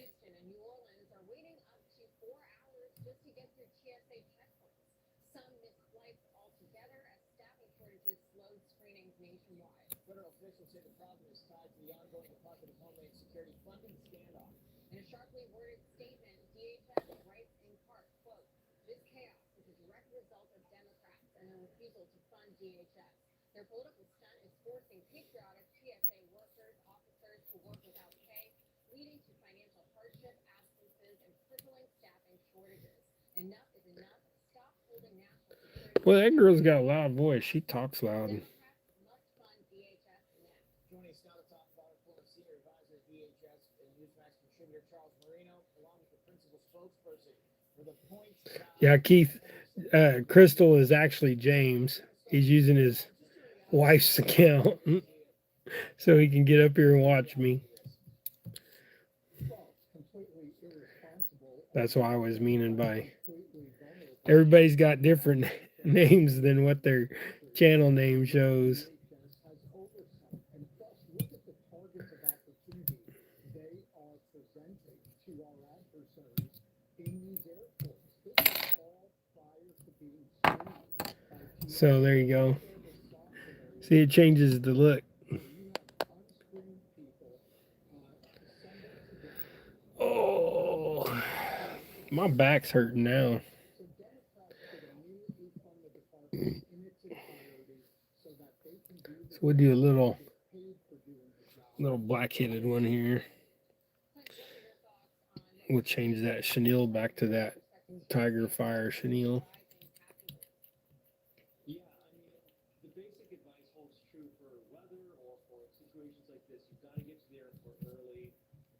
[SPEAKER 6] Federal officials say the problem is tied to the ongoing Department of Homeland Security funding standoff.
[SPEAKER 7] In a sharply worded statement, DHS writes in part, quote, "This chaos is a direct result of Democrats and a refusal to fund DHS. Their political stunt is forcing patriotic TSA workers, officers to work without pay, leading to financial hardship, absences, and crippling staffing shortages. Enough is enough. Stop holding national security."
[SPEAKER 1] Well, that girl's got a loud voice. She talks loud.
[SPEAKER 7] Democrats must fund DHS now.
[SPEAKER 6] Joining us now to talk about our former senior advisor at DHS and Newsmax contributor Charles Marino, along with the principal spokesperson for the points.
[SPEAKER 1] Yeah, Keith, Crystal is actually James. He's using his wife's account so he can get up here and watch me. That's what I was meaning by everybody's got different names than what their channel name shows. So there you go. See, it changes the look. Oh, my back's hurting now. So we'll do a little black-headed one here. We'll change that chenille back to that Tiger Fire chenille.
[SPEAKER 6] Yeah, I mean, the basic advice holds true for weather or for situations like this. You've got to get to the airport early,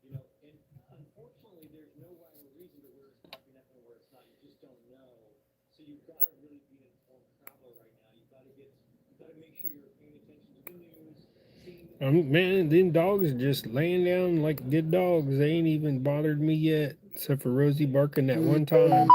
[SPEAKER 6] you know, and unfortunately, there's no rhyme or reason to where it's popping up and where it's not. You just don't know. So you've got to really be an informed traveler right now. You've got to make sure you're paying attention to the news, seeing
[SPEAKER 1] Man, them dogs just laying down like good dogs. They ain't even bothered me yet, except for Rosie barking that one time.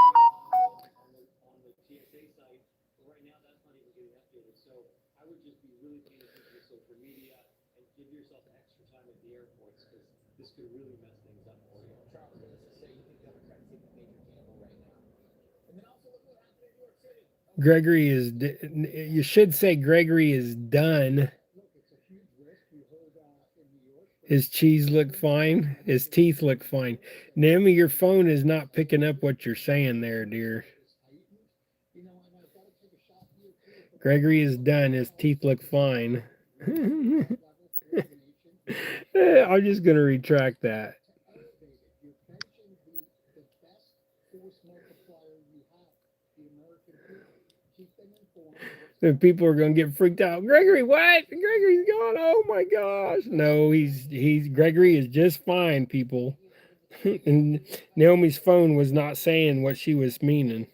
[SPEAKER 6] on the TSA site. But right now, that's not even getting updated. So I would just be really paying attention to social media and give yourself extra time at the airports because this could really mess things up for you.
[SPEAKER 2] Charles, let's just say you think Democrats take a major gamble right now. And then also look what happened in New York City.
[SPEAKER 1] Gregory is, you should say Gregory is done.
[SPEAKER 2] Look, it's a huge risk. You heard in New York.
[SPEAKER 1] His cheese look fine. His teeth look fine. Naomi, your phone is not picking up what you're saying there, dear.
[SPEAKER 2] You know, and I've got to take a shot here too.
[SPEAKER 1] Gregory is done. His teeth look fine. I'm just gonna retract that.
[SPEAKER 2] to elevate it. You're benching the best force multiplier you have, the American people. Keep them informed of what's
[SPEAKER 1] Then people are gonna get freaked out. Gregory, what? Gregory's gone. Oh my gosh. No, he's Gregory is just fine, people. And Naomi's phone was not saying what she was meaning.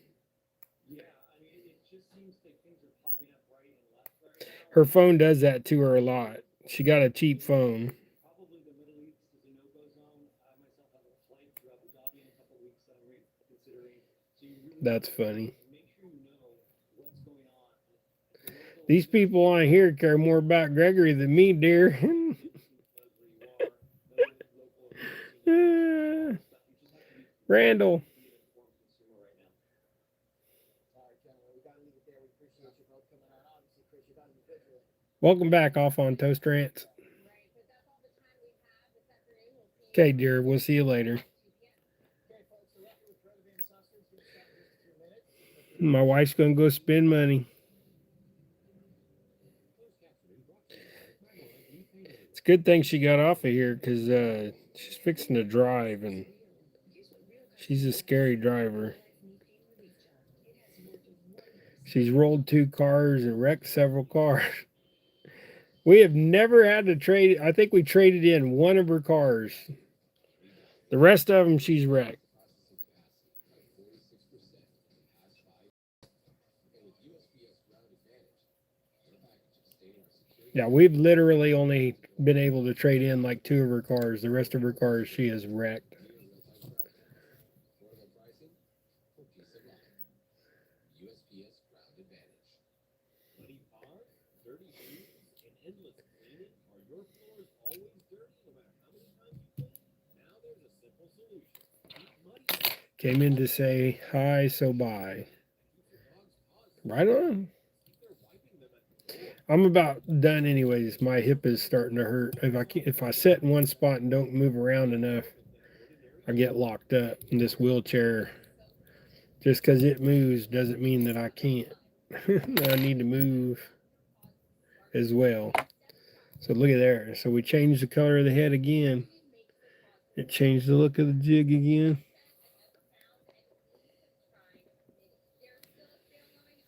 [SPEAKER 6] Yeah, I mean, it just seems like things are popping up right and left right now.
[SPEAKER 1] Her phone does that to her a lot. She got a cheap phone.
[SPEAKER 6] Probably the Middle East is a no-go zone. I myself have a flight to Abu Dhabi in a couple of weeks that I'm considering. So you really
[SPEAKER 1] That's
[SPEAKER 6] want to
[SPEAKER 1] funny.
[SPEAKER 6] make sure you know what's going on. If you're one of those
[SPEAKER 1] These people on here care more about Gregory than me, dear.
[SPEAKER 6] because where you are, no local emergency stuff. You just have to be
[SPEAKER 1] Randall.
[SPEAKER 6] be an informed consumer right now.
[SPEAKER 4] All right, gentlemen, we gotta leave it there. We appreciate you both coming on. Obviously, Chris, you're not individual.
[SPEAKER 1] Welcome back off on Toast Rants.
[SPEAKER 7] Right, but that's all the time we have this afternoon. We'll see you
[SPEAKER 1] Okay, dear. We'll see you later.
[SPEAKER 7] at 2 p.m.
[SPEAKER 4] Okay, folks, the record with Greta Van Susten's gonna start in just a few minutes.
[SPEAKER 1] My wife's gonna go spend money. It's a good thing she got off of here because she's fixing to drive and she's a scary driver. She's rolled 2 cars and wrecked several cars. We have never had to trade. I think we traded in one of her cars. The rest of them she's wrecked. Yeah, we've literally only been able to trade in like 2 of her cars. The rest of her cars she has wrecked.
[SPEAKER 2] Muddy paws, dirty shoes, and endless cleaning? Are your floors always dirty no matter how many times you clean? Now there's a simple solution. Keep muddy
[SPEAKER 1] Came in to say hi, so bye. Right on. I'm about done anyways. My hip is starting to hurt. If I sit in one spot and don't move around enough, I get locked up in this wheelchair. Just because it moves doesn't mean that I can't. I need to move as well. So look at there. So we changed the color of the head again. It changed the look of the jig again.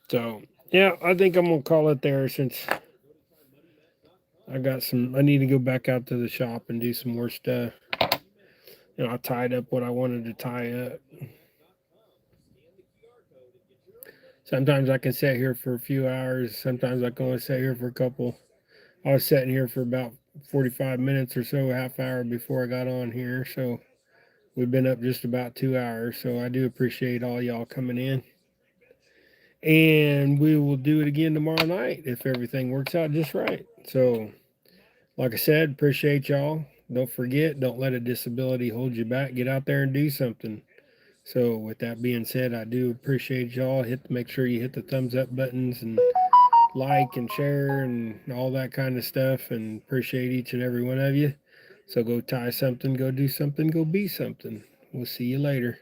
[SPEAKER 1] So yeah, I think I'm gonna call it there since I need to go back out to the shop and do some more stuff. I tied up what I wanted to tie up. Sometimes I can sit here for a few hours. Sometimes I can only sit here for a couple. I was sitting here for about 45 minutes or so, a half hour before I got on here. So we've been up just about 2 hours. So I do appreciate all y'all coming in. And we will do it again tomorrow night if everything works out just right. So, like I said, appreciate y'all. Don't forget, don't let a disability hold you back. Get out there and do something. So, with that being said, I do appreciate y'all. Make sure you hit the thumbs up buttons and like and share and all that kind of stuff. And appreciate each and every one of you. So, go tie something, go do something, go be something. We'll see you later.